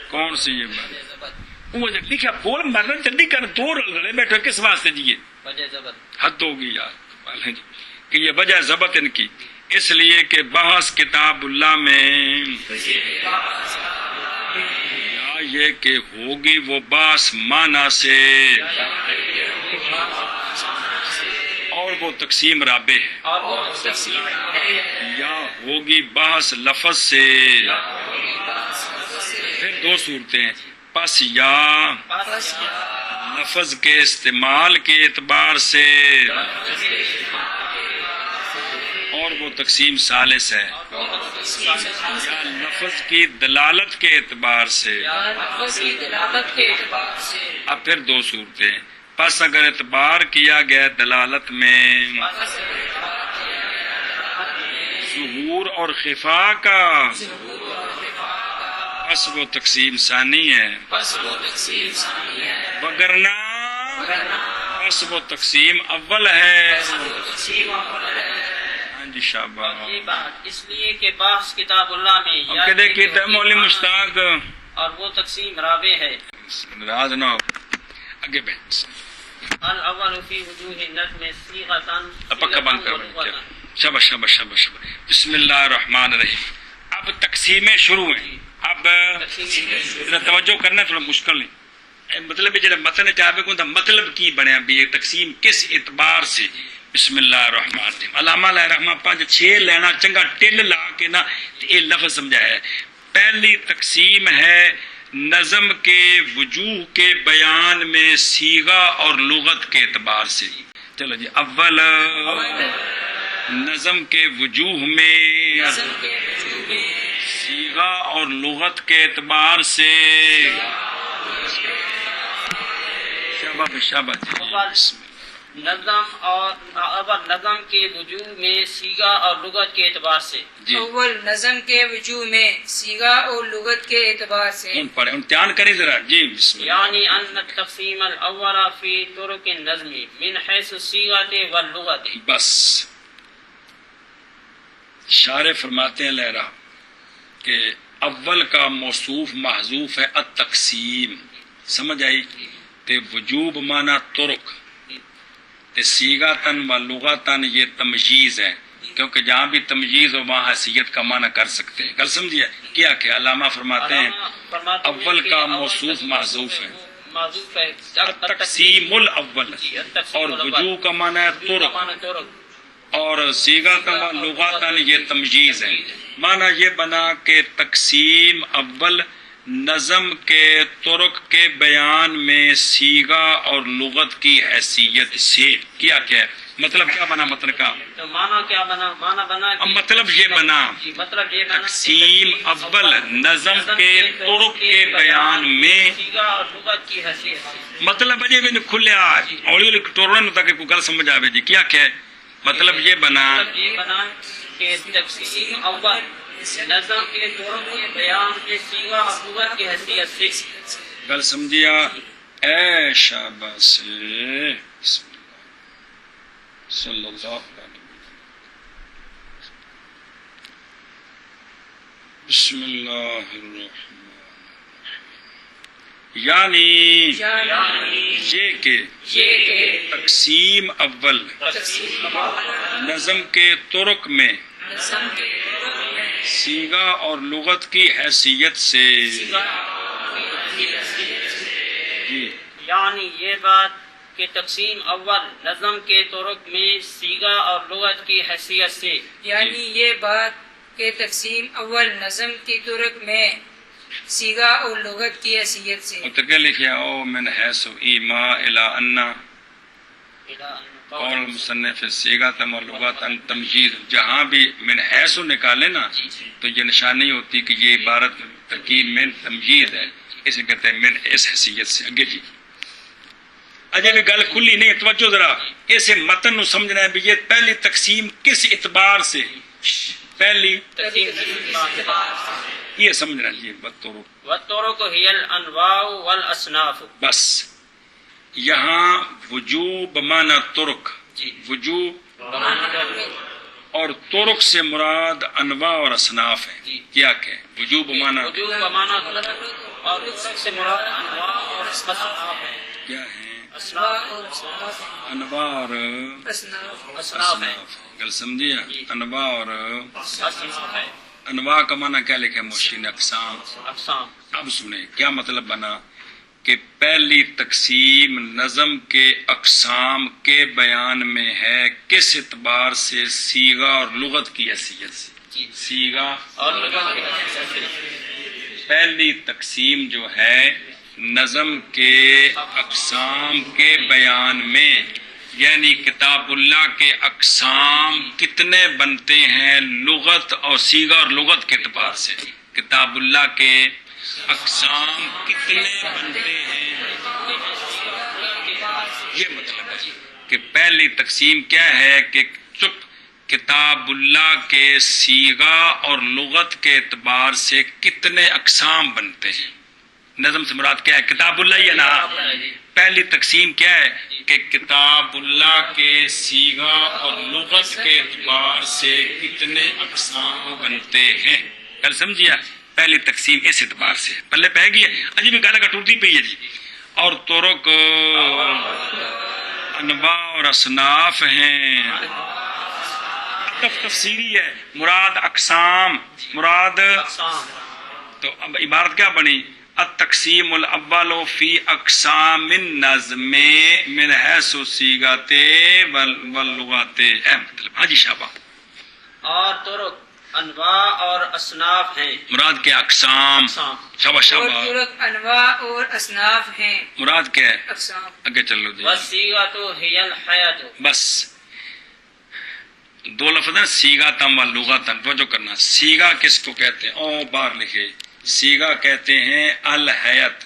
کون سی یہ بات؟ وہ لکھا بول مرنا جلدی کر، دو لڑے بیٹھے کس واسطے جی؟ حد ہوگی یار کہ یہ وجہ ضبط ان کی اس لیے کہ بحث کتاب اللہ میں یا یہ کہ ہوگی وہ بحث معنی سے اور وہ تقسیم رابع ہے، یا ہوگی بحث لفظ سے، پھر دو صورتیں ہیں، پس یا لفظ کے استعمال کے اعتبار سے اور وہ تقسیم ثالث ہے، یا لفظ کی دلالت کے اعتبار سے، اب پھر دو صورتیں ہیں۔ پس اگر اعتبار کیا گیا دلالت میں ظہور اور خفا کا پس وہ تقسیم ثانی ہے، وگرنہ پس وہ تقسیم اول ہے۔ ہاں جی شاباش۔ یہ بات اس لیے کہ بحث کتاب اللہ میں اور کہتے کہ مولوی مشتاق اور وہ تقسیم رابع ہے۔ ناراض نہ ہو، آگے بیٹھ الاول فی وجوہ النظم صیغۃ پکا بند کر شاباش شاباش شاباش شاباش بسم اللہ الرحمن الرحیم. اب تقسیمیں شروع ہیں. اب توجہ کرنا تھوڑا مشکل نہیں. مطلب جڑا متن چاہے کو مطلب کی بنیا بھی تقسیم کس اعتبار سے. بسم اللہ الرحمن الرحیم. علامہ علیہ رحمہ 5-6 لینا چنگا ٹل لا کے نا یہ لفظ سمجھایا ہے. پہلی تقسیم ہے نظم کے وجوہ کے بیان میں صیغہ اور لغت کے اعتبار سے. چلو جی اول نظم کے وجوہ میں صیغہ اور لغت کے اعتبار سے. شاباش شاباش. نظم اور نظم کے وجوہ میں صیغہ اور لغت کے اعتبار سے. اول نظم کے وجوہ میں صیغہ اور لغت کے اعتبار سے. پڑھیں امتحان کریں ذرا. جی بسم اللہ. یعنی ان التقسیم الاول فی طرق النظم من حیث الصیغۃ واللغۃ. بس شارح فرماتے ہیں لہرا کہ اول کا موصوف محذوف ہے التقسیم. سمجھ آئی؟ تے وجوب مانا طرق تے صیغۃً و لغتاً یہ تمجیز ہے کیونکہ جہاں بھی تمجیز ہو وہاں حیثیت کا معنی کر سکتے ہیں. گل سمجھیے کیا کہ علامہ فرماتے ہیں اول کا موصوف محذوف ہے تقسیم الاول اور وجوہ کا معنی ہے طرق اور صیغۃً و لغتاً یہ تمجیز ہے. معنی یہ بنا کہ تقسیم اول نظم کے طرق کے بیان میں صیغہ اور لغت کی حیثیت سے. کیا ہے مطلب کیا بنا مطلب کا معنی کیا بنا؟ معنی بنا مطلب یہ بنا مطلب یہ بنا تقسیم اول نظم کے طرق کے بیان میں صیغہ اور لغت کی حیثیت سے. مطلب اجے بھی کھلیا ہولی ہولی ٹورن تاکہ کوئی گل سمجھ آوے. جی کیا کہ مطلب یہ بنا کہ تقسیم اول نظم کے طرق کے بیان میں صیغہ اور لغت کی حیثیت سے. گل سمجھیا اے شاباش. صلی اللہ علیہ بسم اللہ الرحمن یعنی یہ کہ تقسیم اول نظم کے طرق میں صیغہ اور لغت کی حیثیت سے. جی یعنی یہ بات کہ تقسیم اول نظم کے طرق میں صیغہ اور لغت کی حیثیت سے. یعنی یہ بات کہ تقسیم اول نظم کی طرق میں صیغہ اور لغت کی حیثیت سے. متقل لکھیا او من حیث ایما الی ان قول مصنف صیغۃ و لغۃ تمجید. جہاں بھی من حیث نکالے نا تو یہ نشانی ہوتی کہ یہ عبارت ترکیب من تمجید ہے. اسے کہتے ہیں من اس حیثیت سے. اگے جی اجے بھی گل کھلی نہیں. توجہ ذرا اسے متن نو سمجھنا ہے بھی یہ پہلی تقسیم کس اعتبار سے. پہلی یہ سمجھنا جی والطرق هي الانواع والاصناف. بس یہاں وجوب معنی طرق وجوب اور طرق سے مراد انواع اور اصناف ہیں. کیا کہ وجوب معنی وجوب کا معنی اور طرق سے مراد انواع اور اصناف ہیں. کیا ہیں؟ انواع اور اصناف ہیں. گل سمجھیا انواع اور اصناف ہیں. انواع کا معنی کیا لکھا ہے موشی نے؟ اقسام. اقسام. اب سنیں کیا مطلب بنا کہ پہلی تقسیم نظم کے اقسام کے بیان میں ہے کس اعتبار سے؟ صیغہ اور لغت کی حیثیت سے. صیغہ اور لغت کی حیثیت سے. پہلی تقسیم جو ہے نظم کے اقسام کے بیان میں یعنی کتاب اللہ کے اقسام کتنے بنتے ہیں لغت اور صیغہ اور لغت کے اعتبار سے. کتاب اللہ کے اقسام کتنے بنتے ہیں یہ مطلب ہے کہ پہلی تقسیم کیا ہے کہ کتاب اللہ کے صیغہ اور لغت کے اعتبار سے کتنے اقسام بنتے ہیں. نظم سے مراد کیا ہے؟ کتاب اللہ ہی ہے نا. پہلی تقسیم کیا ہے کہ کتاب اللہ کے صیغہ اور لغت کے اعتبار سے کتنے اقسام بنتے ہیں. کل سمجھیا پہلی تقسیم اس اعتبار سے پلے پہ گئی ہے. اجی بھی گالا کا ٹوٹتی پی ہے جی. اور طرق انواع اور اصناف ہیں. تفسیری ہے، مراد اقسام، مراد. اقسام. تو اب عبارت کیا بنی؟ التقسیم الاول فی اقسام النظم من حیث صیغۃ واللغات. مطلب ہاں جی شابہ. اور طرق انواع اور اصناف ہیں. مراد کیا؟ اقسام. اقسام. شابہ اور شابہ. طرق انواع اور اصناف ہیں. مراد کیا ہے؟ اقسام. آگے چلو جی. والصیغۃ ہی الحیۃ. بس دو لفظ ہیں، سیغاتم و لغاتن. توجہ کرنا، سیغا کس کو کہتے ہیں؟ او باہر لکھے. سیغا کہتے ہیں الحیت،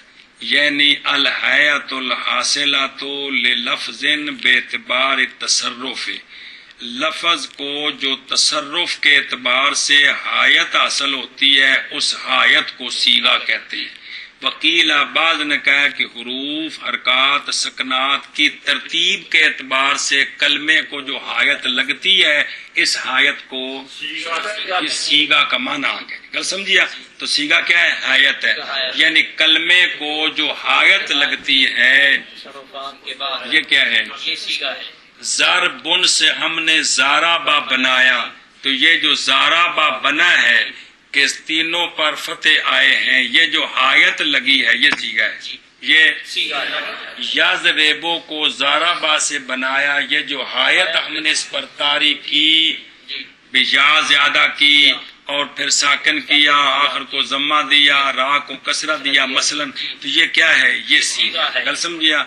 یعنی الحیت الحاصلۃ للفظ باعتبار تصرف، لفظ کو جو تصرف کے اعتبار سے حایت حاصل ہوتی ہے اس حایت کو سیغا کہتے ہیں. وکیل بعض نے کہا کہ حروف، حرکات، سکنات کی ترتیب کے اعتبار سے کلمے کو جو حایت لگتی ہے اس حایت کو اس سیغا کا معنی آ گیا. گل سمجھیا؟ تو سیغا کیا ہے؟ حایت ہے. یعنی کلمے کو جو حایت لگتی ہے تصرفات کے بعد یہ کیا ہے؟ یہ صیغہ ہے. ضربن سے ہم نے زارابا بنایا، تو یہ جو زارابا بنا ہے کہ تینوں پر فتح آئے ہیں، یہ جو حایت لگی ہے یہ سیغا ہے. یہ صیغہ ہے. یازریبو کو زارابا سے بنایا، یہ جو حایت ہم نے اس پر طاری کی، یا زیادہ کی اور پھر ساکن کیا، آخر کو ضمہ دیا، را کو کسرہ دیا مثلا، تو یہ کیا ہے؟ یہ سیغا ہے. گل سمجھیا؟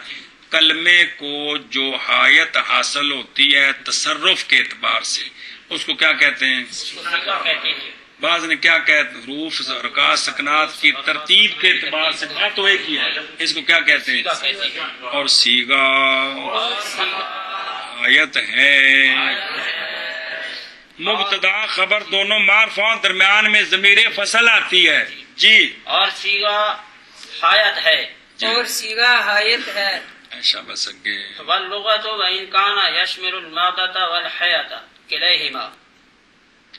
کلمے کو جو حایت حاصل ہوتی ہے تصرف کے اعتبار سے اس کو کیا کہتے ہیں؟ صیغہ کہتے ہیں. بعض نے کیا کہتے ہیں؟ حروف، حرکات، سکنات کی ترتیب کے اعتبار سے بات تو ایک ہی ہے، اس کو کیا کہتے ہیں؟ صیغہ کہتے ہیں. اور سیغا آیت ہے. مبتدا خبر دونوں معرفہ، درمیان میں ضمیر فصل آتی ہے. جی. اور صیغہ حایت ہے. اور سیغا حایت ہے. شاباش. اگے واللغة وإن كان يشمل المادة والحياة كليهما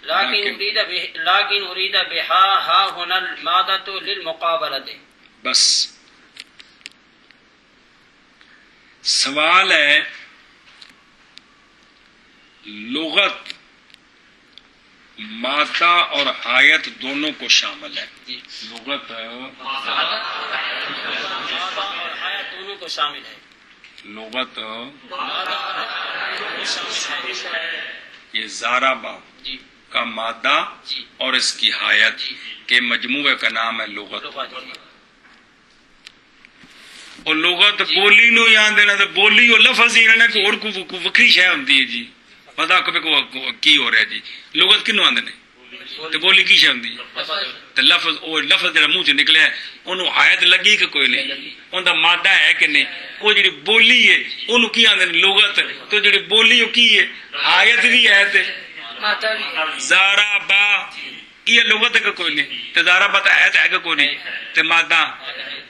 لكن أريد بها ها هنا المادة للمقابلة. بس سوال ہے، لغت مادہ اور حایت دونوں کو شامل ہے. لغت مادہ اور حیات دونوں کو شامل ہے. لغت مادہ اور حیات دونوں کو شامل ہے. یہ زارابا جی کا مادہ جی اور اس کی حایت کے مجموعے کا نام ہے لغت. لغت. اور لغت بولی نو یاد دینا، تو بولی اور لفظ ہی رہنا، کوئی اور کو وکری شے ہوندی ہے جی. پتا کو کی ہو رہا ہے جی. لغت کنو آندے نے تے بولی کی شے ہوندی ہے؟ تے لفظ او لفظ جڑا منہ چ نکلیا ہے اونوں حایت لگی کہ کوئی نہیں؟ اوندا مادہ ہے کہ نہیں؟ او جڑی بولی ہے اونوں کی آندے نے؟ لغت. تو جڑی بولی او کی ہے؟ حایت بھی ہے تے ماتا بھی. زارابا یہ لغت ہے کہ کوئی نہیں؟ تے زارابا تے حایت ہے کہ کوئی نہیں؟ تے مادہ.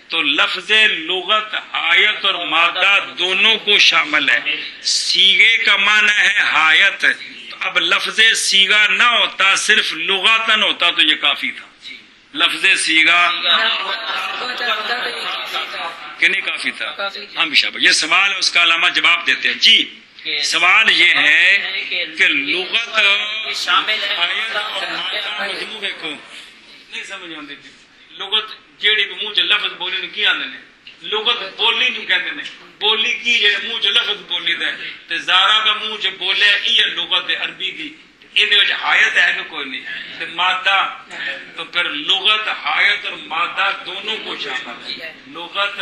تو لفظ لغت حایت اور مادہ دونوں کو شامل ہے. سیغے کا معنی ہے حایت. تو اب لفظ سیغا نہ ہوتا، صرف لغاتن ہوتا تو یہ کافی تھا. لفظ سیغا کہ نہیں کافی تھا؟ ہاں بھی شاباش. یہ سوال ہے، اس کا علامہ جواب دیتے ہیں. جی سوال یہ ہے کہ لغت شامل ہے. حایت اور مادہ مجموعے کو نہیں سمجھ آندی. لغت جیڑی بھی منہ چ لفظ بولی نو کی آندے نے؟ لغت بولی نو کہندے نے. بولی کی جڑے منہ چ لفظ بولی دے تے زارا کا منہ چ بولے یہ لغت ہے عربی دی. ان وچ حایت ہے کہ کوئی نہیں؟ تے مادہ. تو پھر لغت حایت اور مادہ دونوں کو شامل ہے. لغت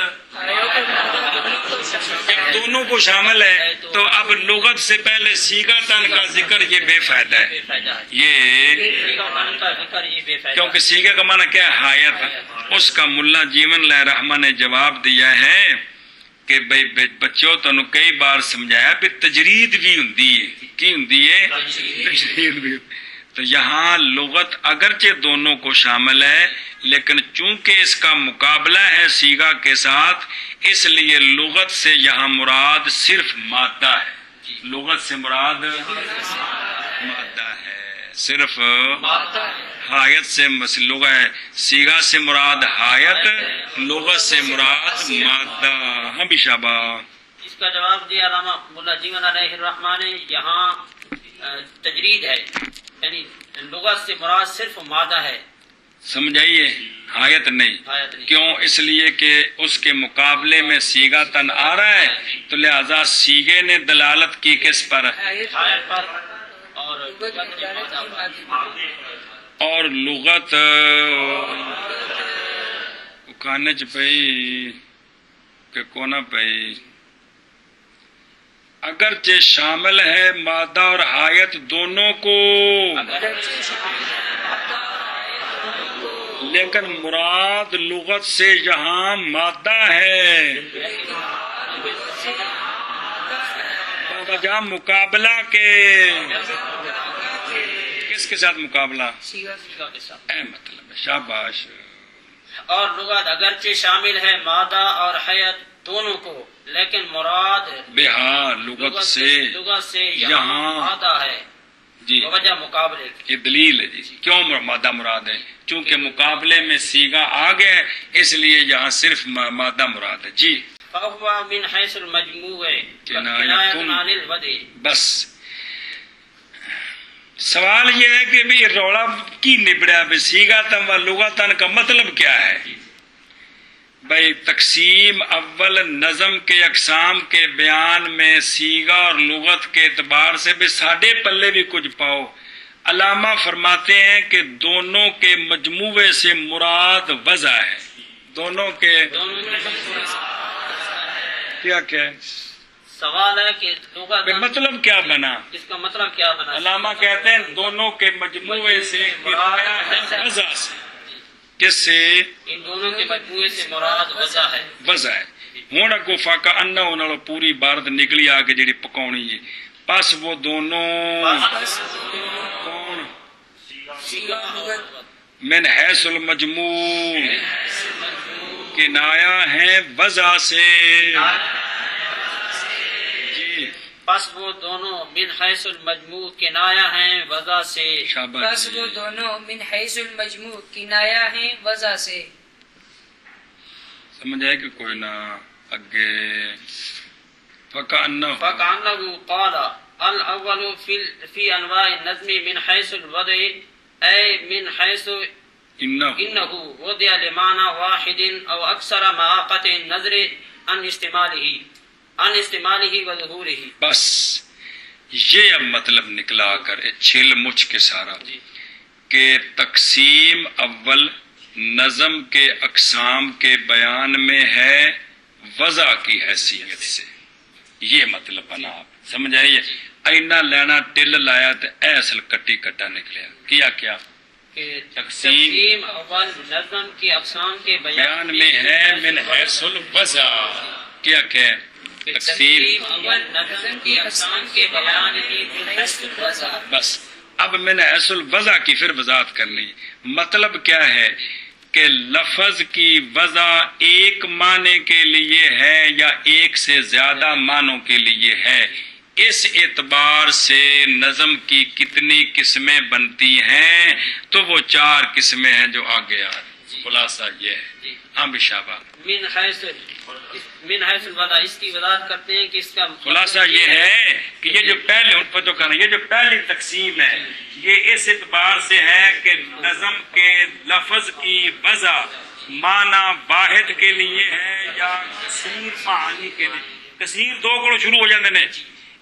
دونوں کو شامل ہے. تو اب لغت سے پہلے سیغا تن کا ذکر یہ بے فائدہ ہے. یہ کیونکہ سیغے کا معنی کیا ہے؟ حایت. اس کا ملا جیون اللہ رحمہ نے جواب دیا ہے کہ بھئی بچوں تنوں کئی بار سمجھایا بھی تجرید بھی ہوندی ہے. کی ہوندی ہے؟ تجرید بھی. تو یہاں لغت اگرچہ دونوں کو شامل ہے لیکن چونکہ اس کا مقابلہ ہے سیغا کے ساتھ، اس لیے لغت سے یہاں مراد صرف مادہ ہے. لغت سے مراد مادہ ہے. صرف حایت سے لغہ ہے، سیغہ سے مراد حایت، لغت سے مراد مادہ. ہاں بھی شابہ. اس کا جواب دیا علامہ ملا جیون علیہ الرحمٰن نے. یہاں تجرید ہے، یعنی لغت سے مراد صرف مادہ ہے، سمجھائیے، حایت نہیں. آیت نہیں. کیوں؟ اس لیے کہ اس کے مقابلے میں سیغہ تن آ رہا ہے، تو لہذا سیغے نے دلالت کی کس پر؟ آیت پر. اور اور لغت کھانے چ پئی کہ کونا پئی، اگرچہ شامل ہے مادہ اور حایت دونوں کو، لیکن مراد لغت سے یہاں مادہ ہے. وجہ مقابلہ کے کس کے ساتھ مقابلہ؟ اے مطلب ہے. شاباش. اور لغت اگرچہ شامل ہے مادہ اور حیات دونوں کو، لیکن مراد بہار لغت سے یہاں مادہ ہے جی. وجہ مقابلے کی. یہ دلیل ہے جی. کیوں مادہ مراد ہے؟ چونکہ مقابلے میں سیغہ آ گئے، اس لیے یہاں صرف مادہ مراد ہے جی. فَهُوَ مِنْ حَيْثُ الْمَجْمُوعِ کنایۃ عَنِ الْوَدْعِ. بس سوال یہ ہے کہ بھی روڑا کی نبڑا بھی سیغاتن و لغتن کا مطلب کیا ہے؟ بھائی تقسیم اول نظم کے اقسام کے بیان میں سیغہ اور لغت کے اعتبار سے بھی ساڑھے پلے بھی کچھ پاؤ. علامہ فرماتے ہیں کہ دونوں کے مجموعے سے مراد وضع ہے. دونوں کے کیا ہے؟ سوال ہے کہ لغت مطلب کیا بنا؟ اس کا مطلب کیا بنا؟ علامہ کہتے ہیں دونوں کے مجموعے سے کنایا ہے وضع سے. کس سے؟ ان دونوں کے مجموعے سے مراد وضع ہے. وضع ہے. ہوں اگو فاقہ انہ انہوں پوری عبارت نکلی آ کے جڑی پکاؤنی ہے. پس وہ دونوں کون؟ من حیث المجموع کنایا ہیں وضع سے جی. پس وہ دونوں من حیث المجموع کنایا ہیں وضع سے. شاباش. بس وہ دونوں من حیث المجموع کنایا ہیں وضع سے. سمجھ آئے کہ کوئی نہ اگے فَكَأَنَّهُ قَالَ الْأَوَّلُ فِي أَنْوَاءِ النَّظْمِ مِنْ حَيْثُ الْوَضْعِ أي من حيث إنه وضع لمعنى واحد أو أكثر مواقع النظر عن استعماله وظهوره. بس یہ اب مطلب نکلا کر چھل مچ کے سارا کہ تقسیم اول نظم کے اقسام کے بیان میں ہے وضع کی حیثیت سے. یہ مطلب بنا. آپ سمجھ آئیے؟ اینا لینا ٹل لایا تو اے اصل کٹی کٹا نکلیا. کیا تقسیم اول نظم کی اقسام کے بیان میں ہے من حیث الوضع. کیا تقسیم اول نظم کی اقسام کے بیان میں من حیث الوضع. بس اب میں نے حیث الوضع کی پھر وضاحت کرنی. مطلب کیا ہے کہ لفظ کی وضع ایک معنی کے لیے ہے یا ایک سے زیادہ معنوں کے لیے ہے. اس اعتبار سے نظم کی کتنی قسمیں بنتی ہیں تو وہ 4 قسمیں ہیں جو آگے آ رہی. خلاصہ یہ ہے. ہاں بشابہ من حیث الوضع. اس کی وضاحت کرتے ہیں کہ اس کا خلاصہ یہ ہے کہ یہ جو پہلے ان پر تو کہنا یہ جو پہلی تقسیم ہے یہ اس اعتبار سے ہے کہ نظم کے لفظ کی وضع معنی واحد کے لیے ہے یا کثیر معانی کے لیے. کثیر 2 کو شروع ہو جاتے ہیں.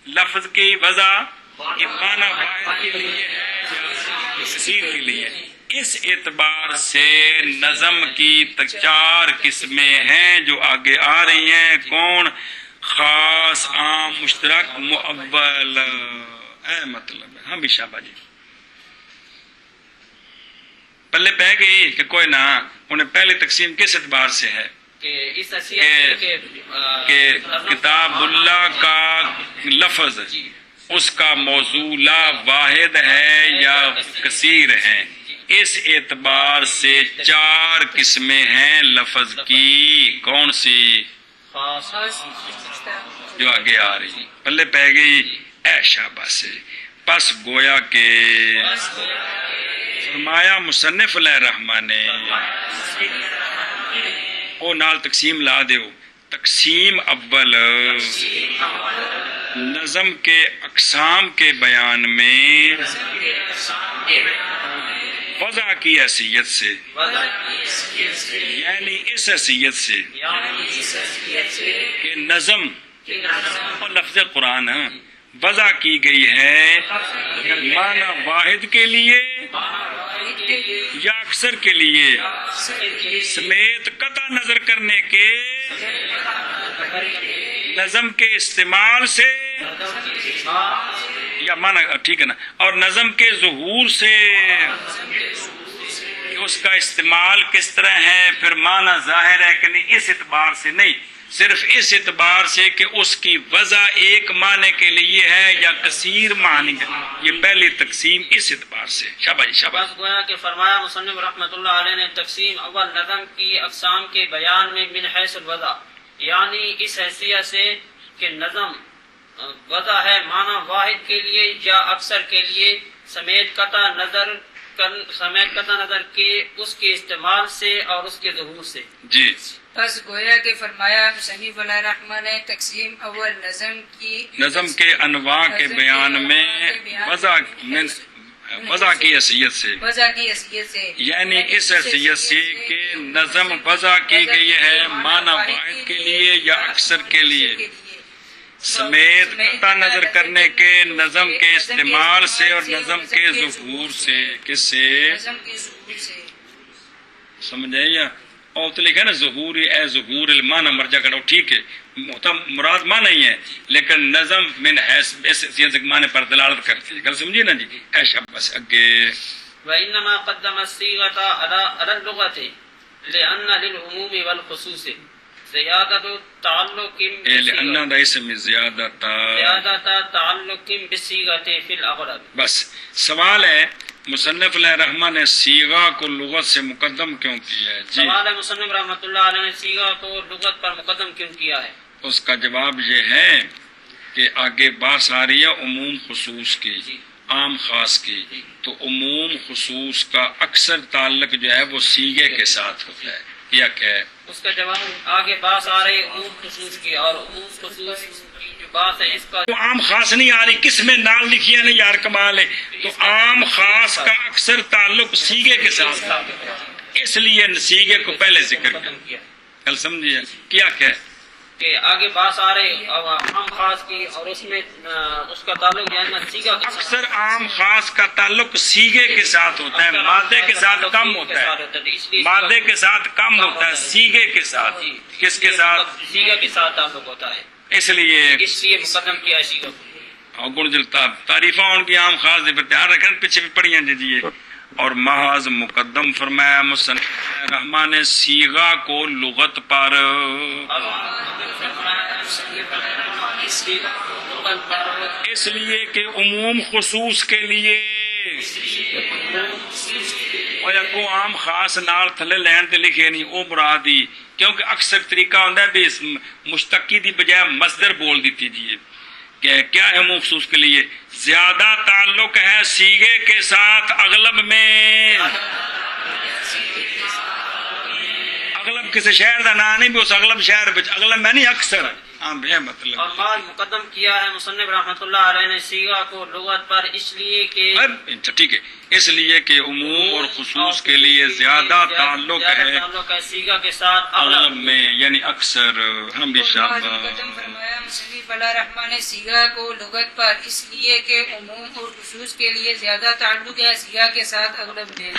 لفظ کی وضع معنی واحد کے لیے ہے یا کثیر کے لیے. اس اعتبار سے نظم کی 4 قسمیں ہیں جو آگے آ رہی ہیں. کون؟ خاص، عام، مشترک، مؤول. اے مطلب ہے. ہاں بھی شابہ جی پلے پہ گئی کہ کوئی نہ. انہیں پہلی تقسیم کس اعتبار سے ہے کہ کتاب اللہ کا لفظ اس کا موضوع لا واحد ہے یا کثیر ہے. اس اعتبار سے 4 قسمیں ہیں لفظ کی. کون سی؟ جو آگے آ رہی. پلے پہ گئی. اے شاباش سے پس گویا کہ فرمایا مصنف علیہ الرحمٰن نے او نال تقسیم لا دیو. تقسیم اول نظم کے اقسام کے بیان میں وضع کی حیثیت سے، یعنی اس حیثیت سے کہ نظم اور لفظ قرآن وضع کی گئی ہے معنی واحد کے لیے یا اکثر کے لیے سمیت قطع نظر کرنے کے نظم کے استعمال سے، یا معنی ٹھیک ہے نا، اور نظم کے ظہور سے کہ اس کا استعمال کس طرح ہے، پھر معنی ظاہر ہے کہ نہیں، اس اعتبار سے نہیں، صرف اس اعتبار سے کہ اس کی وضع ایک معنی کے لیے ہے یا کثیر معنی کے، یہ پہلی تقسیم اس اعتبار سے. شاباش شاباش. بس گویا کہ فرمایا مصنف رحمۃ اللہ علیہ نے تقسیم اول نظم کی اقسام کے بیان میں من حیث الوضع، یعنی اس حیثیت سے کہ نظم وضع ہے معنی واحد کے لیے یا اکثر کے لیے سمیت قطع نظر کے اس کے استعمال سے اور اس کے ظہور سے. جی بس گویا کہ فرمایا مصنف علیہ الرحمٰن نے تقسیم اول نظم کے انواع کے بیان میں وضع کی حیثیت سے، یعنی اس حیثیت سے کہ نظم وضع کی گئی ہے معنی واحد کے لیے یا اکثر کے لیے سمیت قطع نظر کرنے کے نظم کے استعمال سے اور نظم کے ظہور سے. کس سے سمجھے؟ یا اور تو لکھا نا ظہوری اے ظہور المعنی مرجع کرو، ٹھیک ہے، مراد معنی ہی ہے، لیکن نظم من حیث اس معنی پر دلالت کرتی ہے. گل سمجھیے نا جی. ایشا بس اگے وَإِنَّمَا قَدَّمَ الصِّيغَةَ عَلَى اللُّغَةِ لِأَنَّ لِلْعُمُومِ وَالْخُصُوصِ زِيَادَةُ تَعَلُّقٍ لأن دا اسم زیادت تعلق بالصیغة فی الاغلب. بس سوال ہے مصنف علیہ الرحمٰن نے صیغہ کو لغت سے مقدم کیوں کیا ہے؟ جی سوال ہے مصنف رحمۃ اللہ علیہ نے صیغہ کو لغت پر مقدم کیوں کیا ہے؟ اس کا جواب یہ ہے کہ آگے بات آ رہی ہے عموم خصوص کی، عام خاص کی، تو عموم خصوص کا اکثر تعلق جو ہے وہ صیغے کے ساتھ ہوتا ہے. یا کیا ہے اس کا جواب؟ آگے بات آ رہی عموم خصوص کی، اور عموم خصوص کی جو بات ہے اس کا تو عام خاص نہیں آ رہی، کس میں نال لکھی ہے نا یار، کمال ہے. تو عام خاص کا اکثر تعلق صیغے کے ساتھ، اس لیے صیغے کو پہلے ذکر کیا. کل سمجھیے کیا کہ آگے بات آ رہی عام خاص کی، اور اس میں اس کا تعلق یعنی صیغہ کے ساتھ. اکثر عام خاص کا تعلق صیغے کے ساتھ ہوتا ہے، مادے کے ساتھ کم ہوتا ہے، مادے کے ساتھ کم ہوتا ہے، صیغے کے ساتھ. کس کے ساتھ؟ صیغہ کے ساتھ تعلق ہوتا ہے، اس لیے مقدم کیا ہے صیغہ کو. گن جلتا تعریفاں ان کی عام خاص دے پر تیار رکھیں، پیچھے بھی پڑھی ہیں جی. اور محض مقدم فرمایا مصنف رحمٰن نے صیغہ کو لغت پر، اس لیے کہ عموم خصوص کے لیے اور کو عام خاص نال تھلے لین تے لکھے نہیں او مرادی، کیونکہ اکثر طریقہ ہوتا ہے بھی مشتقی دی بجائے مصدر بول دیتی جی. کہ کیا ہے عموم خصوص کے لیے؟ زیادہ تعلق ہے صیغے کے ساتھ اغلب میں. اغلب کسی شہر کا نام نہیں بھی اس اغلب شہر اغلب میں نہیں، اکثر. مطلب اور بعد مقدم کیا ہے مصنف رحمۃ اللہ علیہ نے صیغہ کو لغت پر، اس لیے کہ ٹھیک ہے، اس لیے کہ عموم اور خصوص کے لیے زیادہ تعلق ہے صیغہ کے ساتھ اغلب میں، یعنی اکثر. ہم بھی فرمایا مصنف علیہ الرحمٰن نے صیغہ کو لغت پر، اس لیے کہ عموم اور خصوص کے لیے زیادہ تعلق ہے صیغہ کے ساتھ اغلب میں.